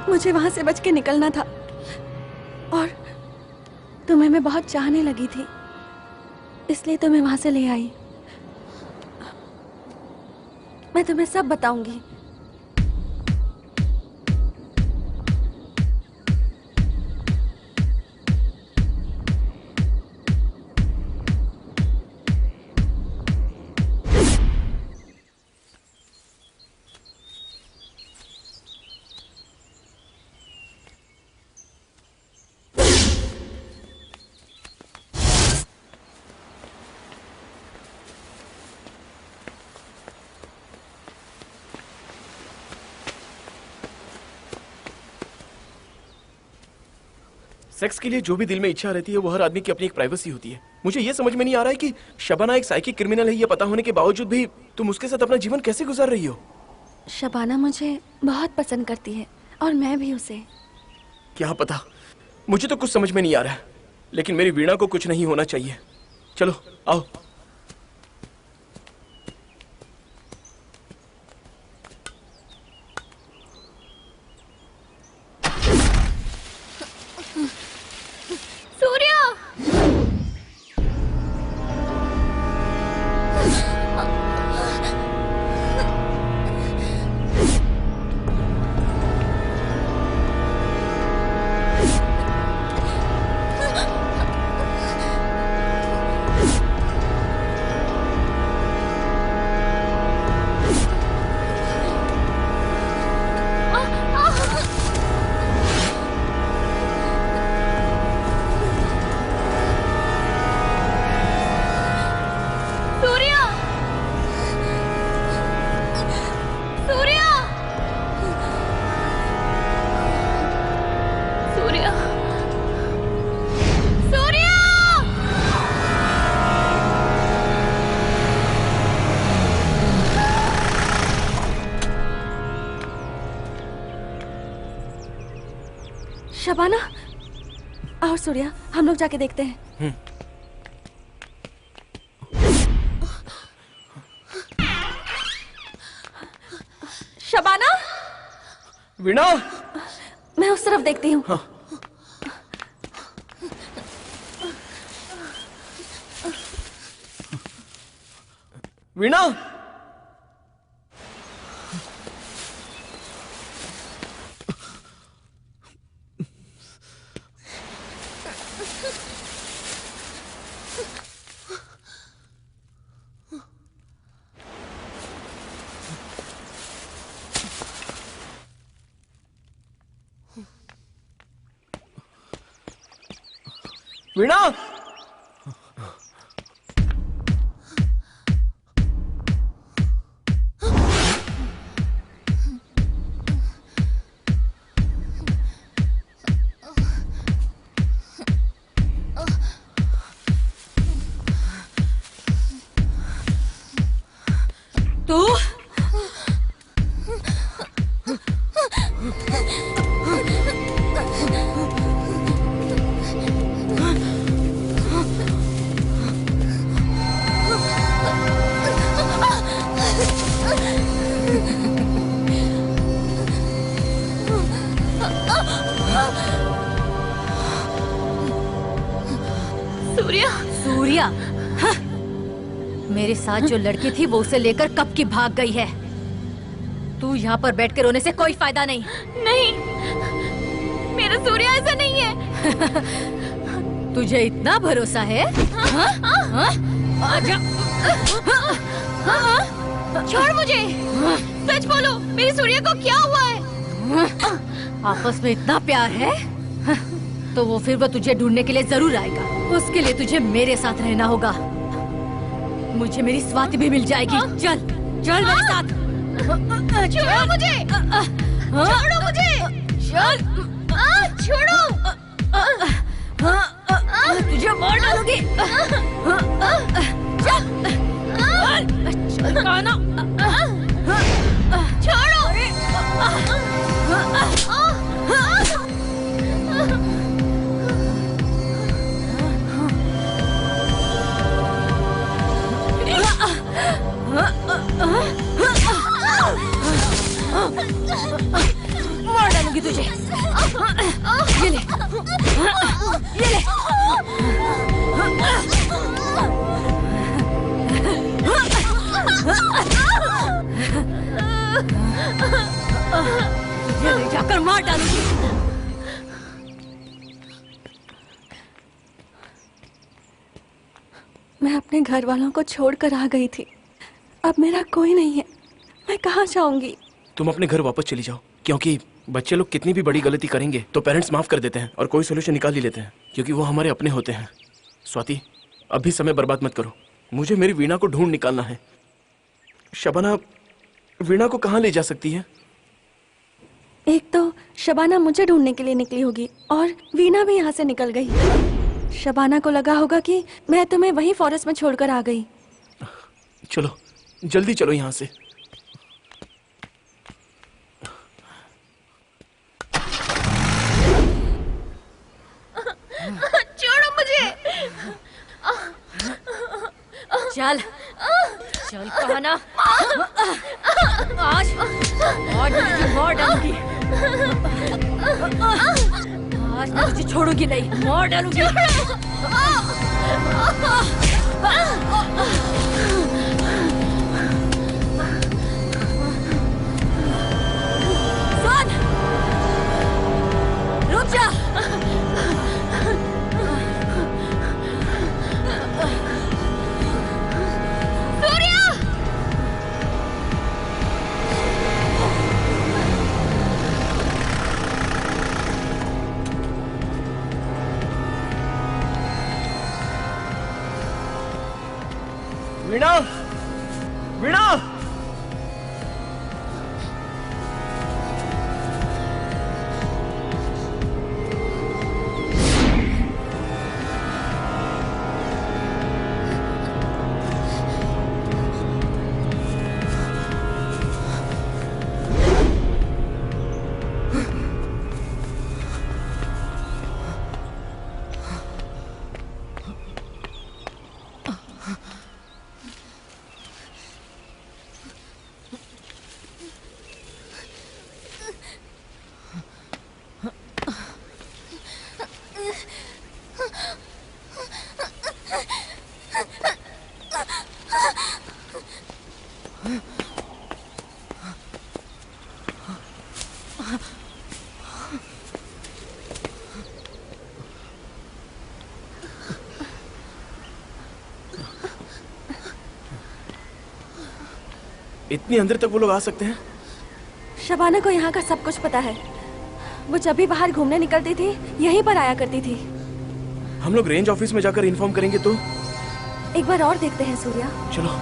S6: मुझे वहां से बच के निकलना था और तुम्हें मैं बहुत चाहने लगी थी, इसलिए तुम्हें वहां से ले आई। मैं तुम्हें सब बताऊंगी।
S8: सेक्स के लिए जो भी दिल में इच्छा रहती है वो हर आदमी की अपनी एक प्राइवेसी होती है। मुझे ये समझ में नहीं आ रहा है कि शबाना एक साइकिक क्रिमिनल है, ये पता होने के बावजूद भी तुम उसके साथ अपना जीवन कैसे गुजार रही हो?
S6: शबाना मुझे बहुत पसंद करती है और मैं भी उसे।
S8: क्या पता, मुझे तो कुछ समझ में नहीं आ रहा है, लेकिन मेरी वीणा को कुछ नहीं होना चाहिए। चलो आओ।
S7: सूर्या!
S6: शबाना, आओ सूर्या, हम लोग जाके देखते हैं। शबाना,
S8: वीणा,
S6: मैं उस तरफ देखती हूँ।
S8: हाँ। वीणा, वीणा,
S5: तू
S7: सूर्या!
S5: सूर्या, हाँ। मेरे साथ जो लड़की थी वो उसे लेकर कब की भाग गई है। तू यहाँ पर बैठकर रोने से कोई फायदा नहीं।
S7: नहीं, मेरा सूर्या ऐसा नहीं है।
S5: तुझे इतना भरोसा है? हाँ? हाँ? आजा।
S7: छोड़ मुझे। सच बोलो, मेरे सूर्या को क्या हुआ है?
S5: आपस में इतना प्यार है तो वो फिर वो तुझे ढूंढने के लिए जरूर आएगा। उसके लिए तुझे मेरे साथ रहना होगा। मुझे मेरी स्वाति भी मिल जाएगी। चल चल मेरे साथ।
S7: छोड़ो मुझे। छोड़ो मुझे।
S5: चल।
S7: छोड़ो।
S5: तुझे मार डालूंगी। चल चल काना।
S7: छोड़ो।
S5: मार डालूंगी तुझे। ये ले, ये ले। जाकर मार डालूंगी।
S6: मैं अपने घर वालों को छोड़कर आ गई थी। अब मेरा कोई नहीं है, मैं कहाँ जाऊंगी?
S8: तुम अपने घर वापस चली जाओ, क्योंकि बच्चे लोग कितनी भी बड़ी गलती करेंगे तो पेरेंट्स माफ कर देते हैं और कोई सोल्यूशन निकाल ही लेते हैं, क्योंकि वो हमारे अपने होते हैं। स्वाति, अभी समय बर्बाद मत करो, मुझे मेरी वीणा को ढूंढ निकालना है। शबाना वीणा को कहाँ ले जा सकती है?
S6: एक तो शबाना मुझे ढूंढने के लिए निकली होगी और वीणा भी यहाँ से निकल गई। शबाना को लगा होगा कि मैं तुम्हें वहीं फॉरेस्ट में छोड़कर आ गई।
S8: चलो जल्दी चलो यहाँ से।
S7: छोड़ो मुझे।
S5: चल चल कहना, आज तुझे मार डालूंगी। आज मैं तुझे छोड़ूंगी नहीं, मार डालूंगी। सुन, रुक जा।
S8: वीणा, वीणा, इतनी अंदर तक वो लोग आ सकते हैं?
S6: शबाना को यहाँ का सब कुछ पता है। वो जब भी बाहर घूमने निकलती थी यहीं पर आया करती थी।
S8: हम लोग रेंज ऑफिस में जाकर इन्फॉर्म करेंगे तो?
S6: एक बार और देखते हैं सूर्या।
S8: चलो।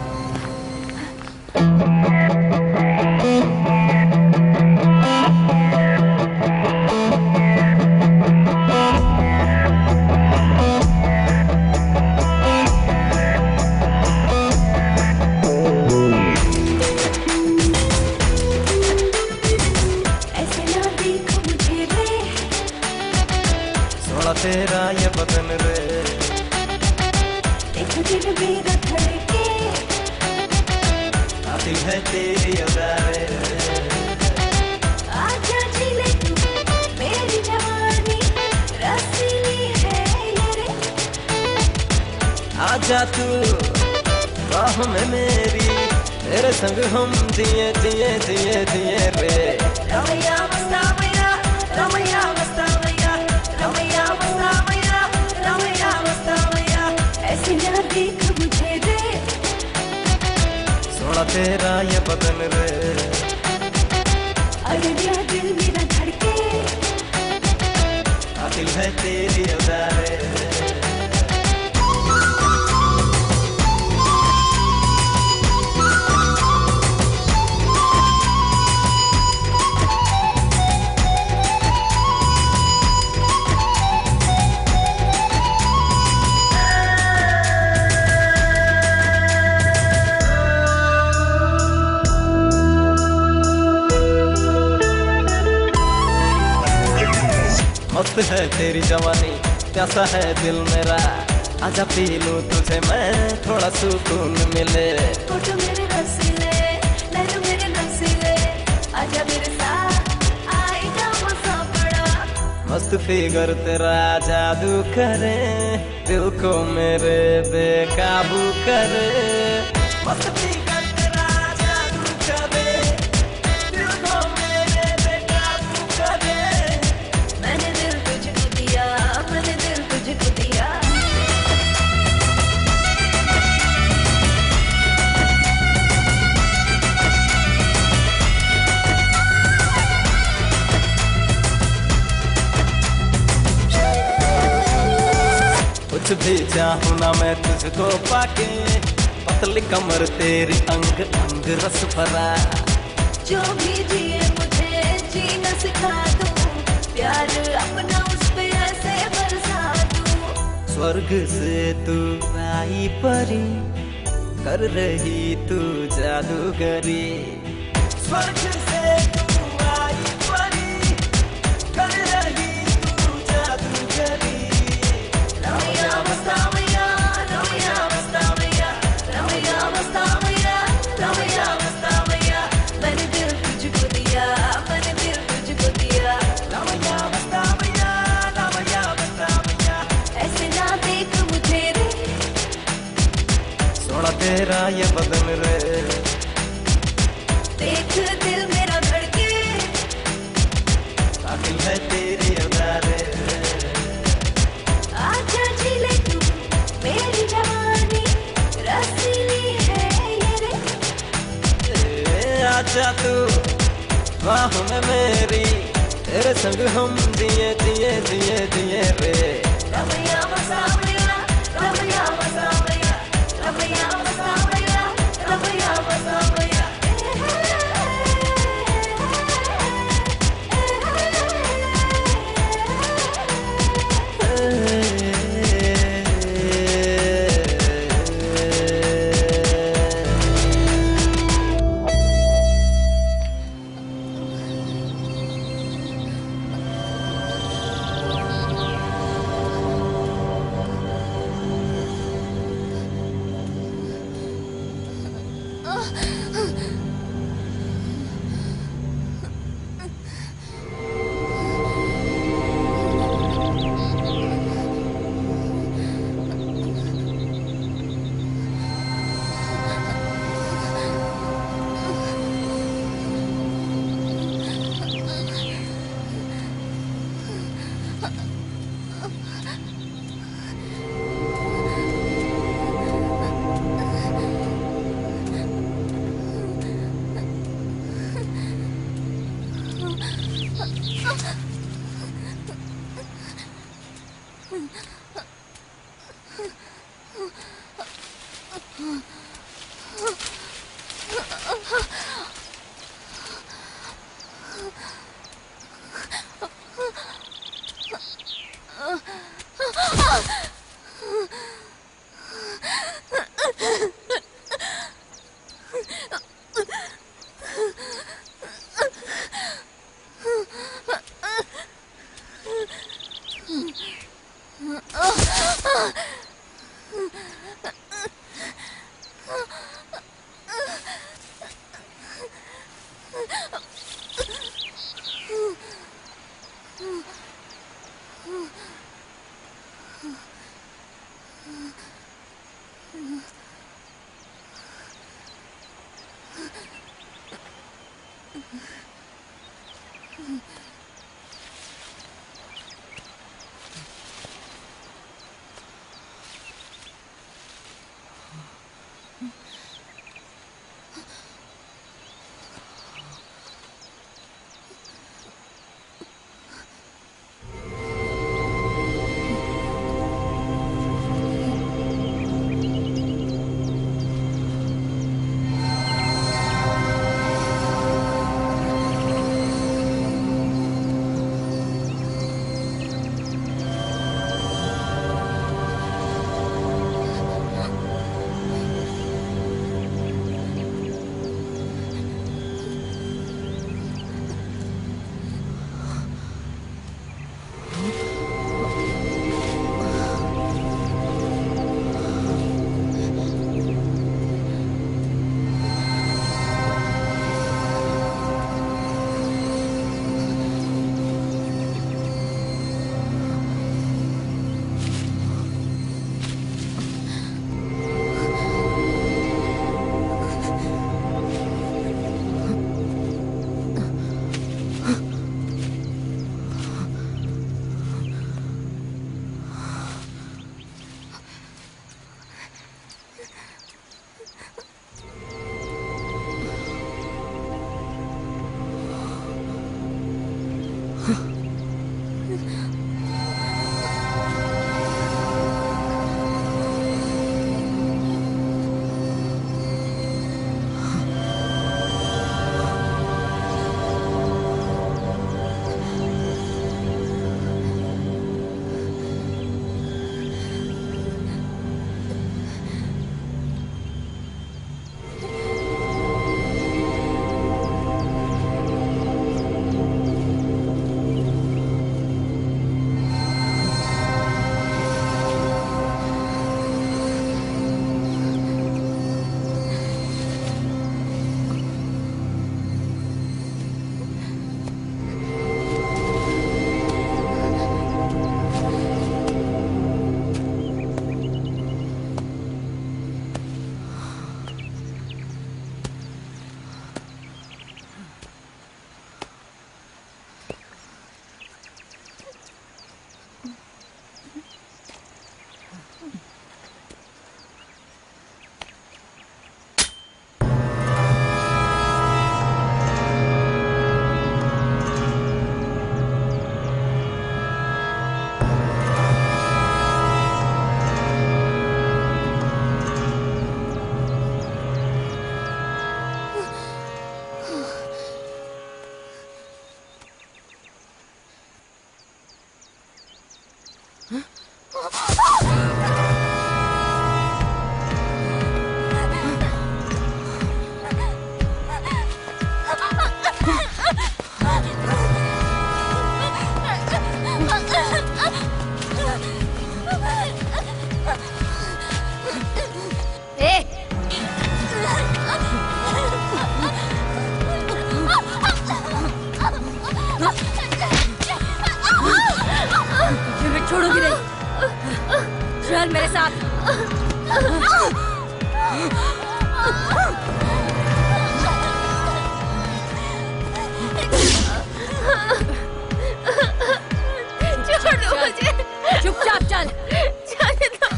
S9: तेरा ये बदन रे,
S10: एक दिन मेरा धड़के,
S9: आती है तेरी अदा रे।
S10: आजा जी ले तू, मेरी जवानी रसीली है ये रे।
S9: आजा तू बाहों में मेरी, तेरे संग हम जिए जिए जिए जिए रे।
S10: रमैया मस्ता मैया, रमैया मस्ता मैया, रमैया मस्ता मैया, रमैया मस्ता मैया। ऐसे ना देख मुझे रे,
S9: सोना तेरा ये बदन रे।
S10: अरे मेरा दिल मेरा धड़के,
S9: दिल है तेरी अदा रे। मस्त है तेरी जवानी, कैसा है दिल मेरा, आजा पी लूं तुझे मैं, थोड़ा सुकून मिले।
S10: फोटो मेरे रसीले, लहरों मेरे नसीले, आजा मेरे साथ, आएगा मजा बड़ा।
S9: मस्त फिगर तेरा जादू करे, दिल को मेरे बेकाबू करे। मस्त फिगर तेरा जादू करे, दिल को मेरे बेकाबू करे। कुछ भी चाहूं ना मैं तुझको पाके, पतली कमर तेरी अंग अंग रस भरा।
S10: जो भी जिए मुझे जीना सिखा दो, प्यार अपना उस पे ऐसे बरसा दो।
S9: स्वर्ग से तू आई परी, कर रही तू जादूगरी। स्वर्ग से तू आई परी, कर रही तू जादूगरी।
S10: रमैया मस्तावैया, रमैया मस्तावैया, रमैया मस्तावैया, रमैया मस्तावैया। मैंने दिल तुझको दिया, मैंने दिल तुझको दिया।
S9: रमैया मस्तावैया, रमैया मस्तावैया।
S10: ऐसे ना देख मुझे रे,
S9: सोना तेरा ये बदन रे।
S10: देख दिल मेरा धड़के,
S9: कातिल है तेरी अदा रे।
S10: आजा जी ले तू मेरी जवानी, रसीली है ये रे।
S9: ए, आजा तू बाहों में मेरी, तेरे संग हम दिए दिए दिए दिए रे।
S10: रमैया मस्तावैया, रमैया मस्तावैया, रमैया मस्तावैया, रमैया मस्तावैया।
S5: चल मेरे साथ।
S7: छोड़ दो मुझे।
S5: चुपचाप चल।
S7: जाने दो।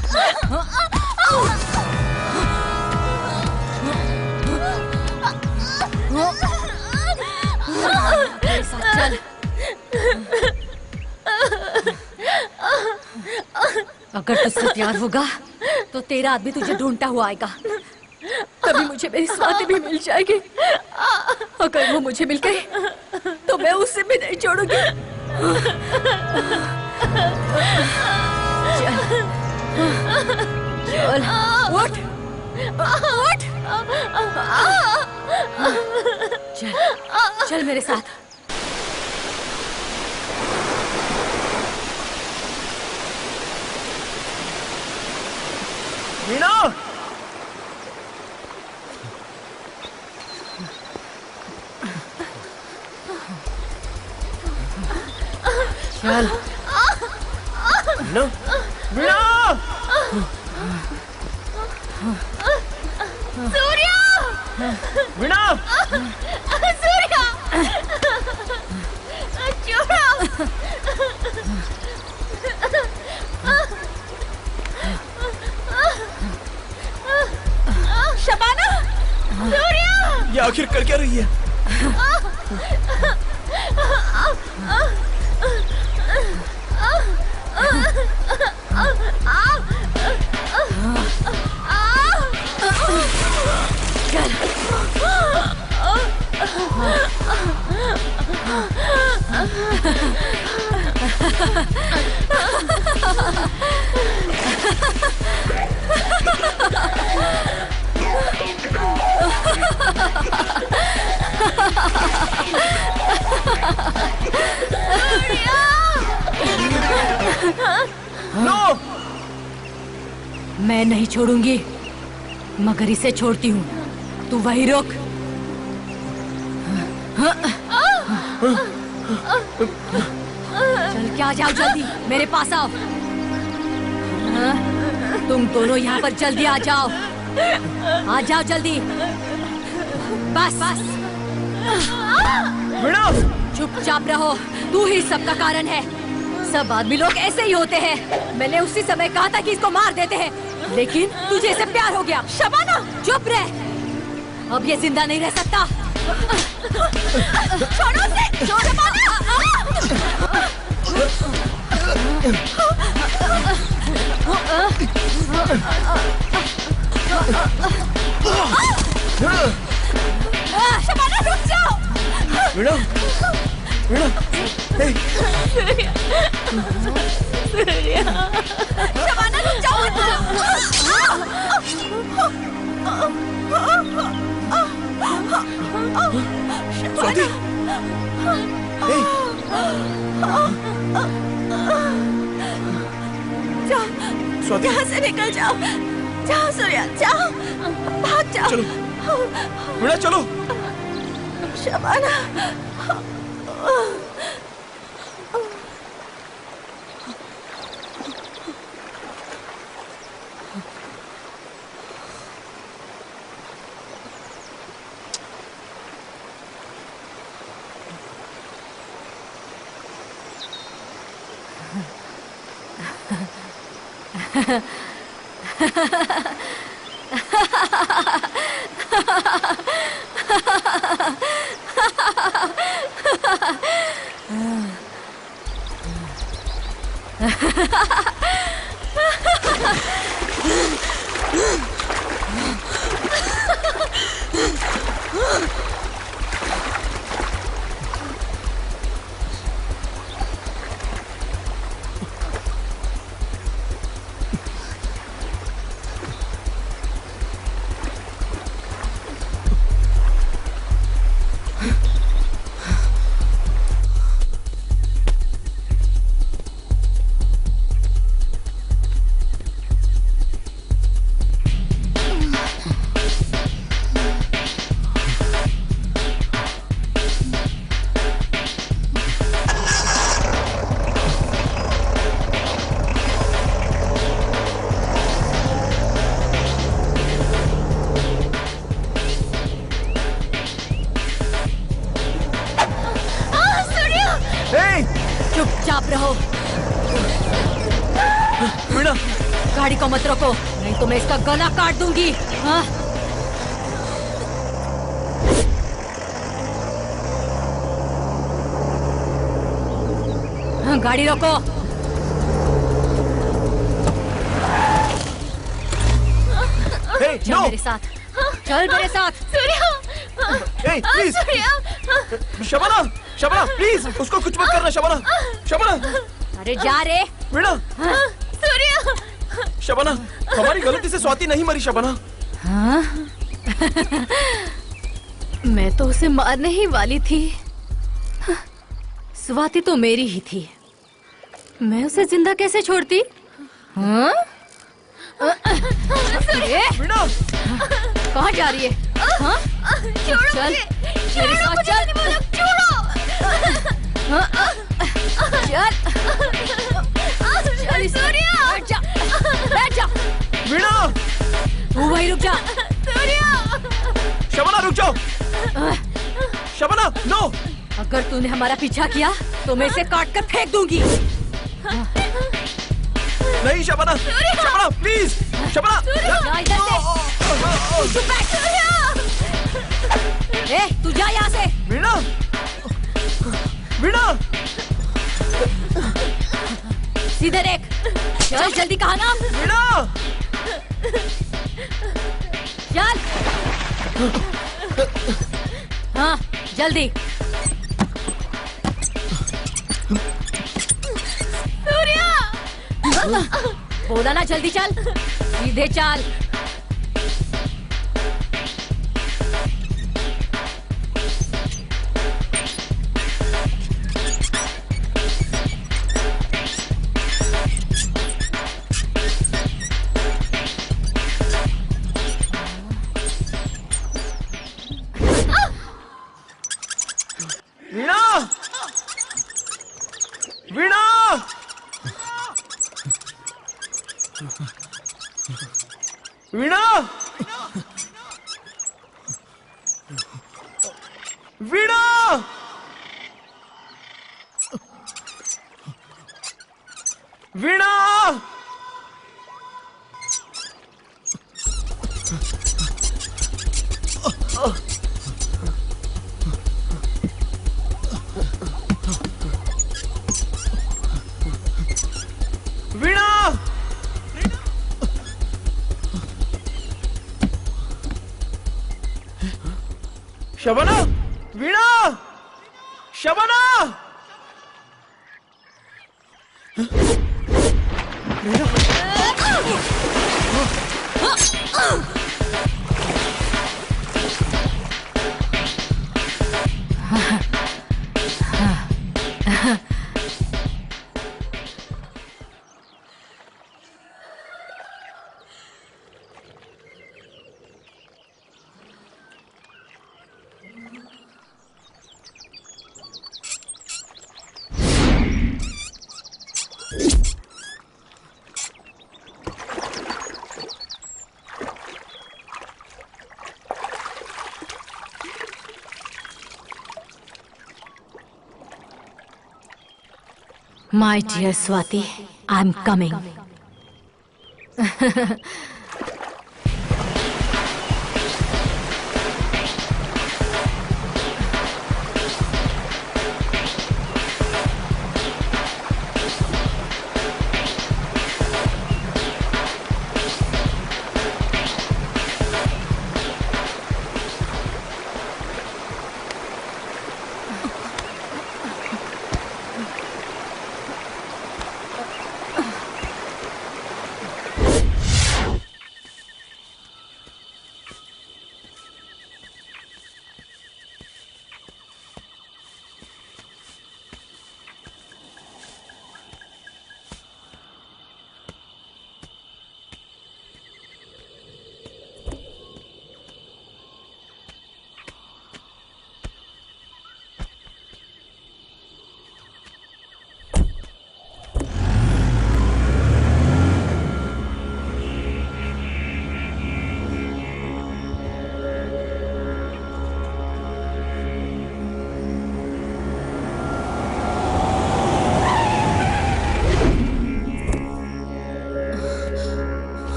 S5: मेरे साथ चल। अगर तुझसे प्यार होगा तो तेरा आदमी तुझे ढूंढता हुआ आएगा। तभी मुझे मेरी स्वाति भी मिल जाएगी। अगर वो मुझे मिल गई तो मैं उसे भी नहीं छोड़ूंगी। चल चल उठ उठ। चल चल मेरे साथ।
S8: वीणा!
S5: चल
S8: वीणा! वीणा!
S7: सूर्या!
S8: वीणा!
S7: सूर्या! छोड़ो!
S5: शबाना!
S7: सूर्या!
S8: ये आखिर कर क्या रही है?
S5: नो! मैं नहीं छोड़ूंगी, मगर इसे छोड़ती हूँ। तू वही रोक। चल क्या जाओ, जल्दी मेरे पास आओ। तुम दोनों यहाँ पर जल्दी आ जाओ। आ जाओ जल्दी। बस बस। चुपचाप रहो, तू ही सबका कारण है। सब आदमी लोग ऐसे ही होते हैं। मैंने उसी समय कहा था कि इसको मार देते हैं, लेकिन तुझे इससे प्यार हो गया। शबाना चुप रह, अब ये जिंदा नहीं रह सकता। छोड़ो उसे, छोड़ो शबाना। शबाना रुक जाओ।
S8: वीणा! वीणा! हे!
S5: शबाना रुक जाओ।
S8: स्वाति! हे!
S5: जाओ,
S8: स्वाति!
S5: यहाँ से निकल जाओ। जाओ सूर्या, जाओ, भाग जाओ।
S8: चलो वीणा, चलो।
S5: शबाना। गाड़ी को मत रोको, नहीं तो मैं इसका गला काट दूंगी। हाँ? हाँ, गाड़ी रोको। चल मेरे साथ, चल मेरे साथ।
S8: Hey, please! Shabana, Shabana, please उसको कुछ मत करना, शबाना, शबाना।
S5: अरे जा रे।
S8: वीणा। शबाना, हमारी गलती से स्वाति नहीं मरी, शबाना।
S5: हाँ? मैं तो उसे मारने ही वाली थी। स्वाति तो मेरी ही थी, मैं उसे जिंदा कैसे छोड़ती? हाँ?
S8: वीणा,
S5: कहाँ जा रही है? हाँ? चल, मेरे साथ चल। चल, बैठ जा, बैठ जा।
S8: वीणा,
S5: तू वहीं रुक जा।
S8: शबाना रुक जाओ। शबाना, नो।
S5: अगर तूने हमारा पीछा किया तो मैं इसे काट कर फेंक दूंगी।
S8: नहीं शबाना, शबाना प्लीज, शबाना।
S5: चुप बैठ। ए, तू जा यहाँ से।
S8: वीणा, वीणा।
S5: सीधे देख, चल जल्दी, कहा ना।
S8: वीणा,
S5: चल। हाँ, जल्दी। बोला ना जल्दी चल, सीधे चल।
S8: वीणा, वीणा, वीणा, वीणा, वीणा। वीणा, शबाना, वीणा, Shabana.
S5: My dear Swati, I'm coming.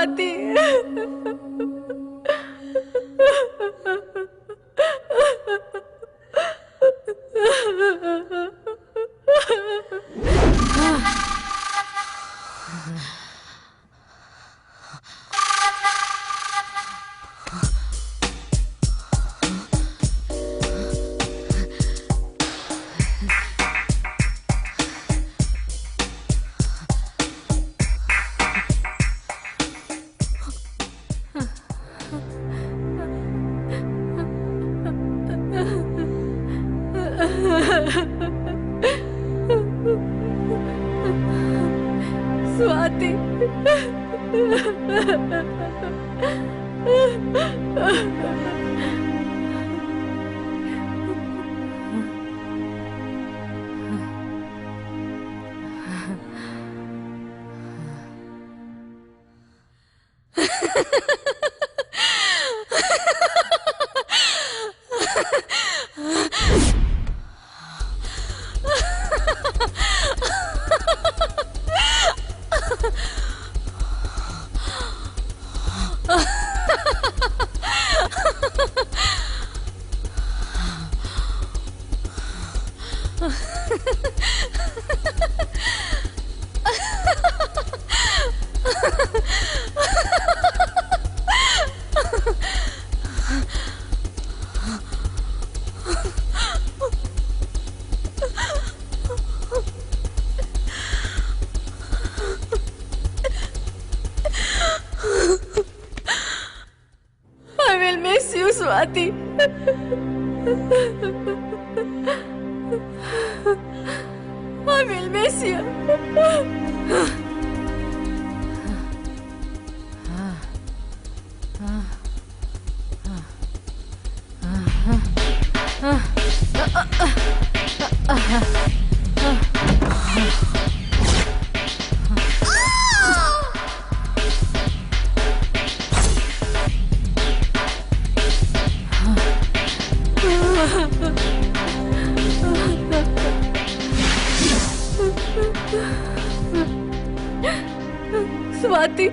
S5: Swati. Swati. I will miss you, Swati. I will miss you. Swati.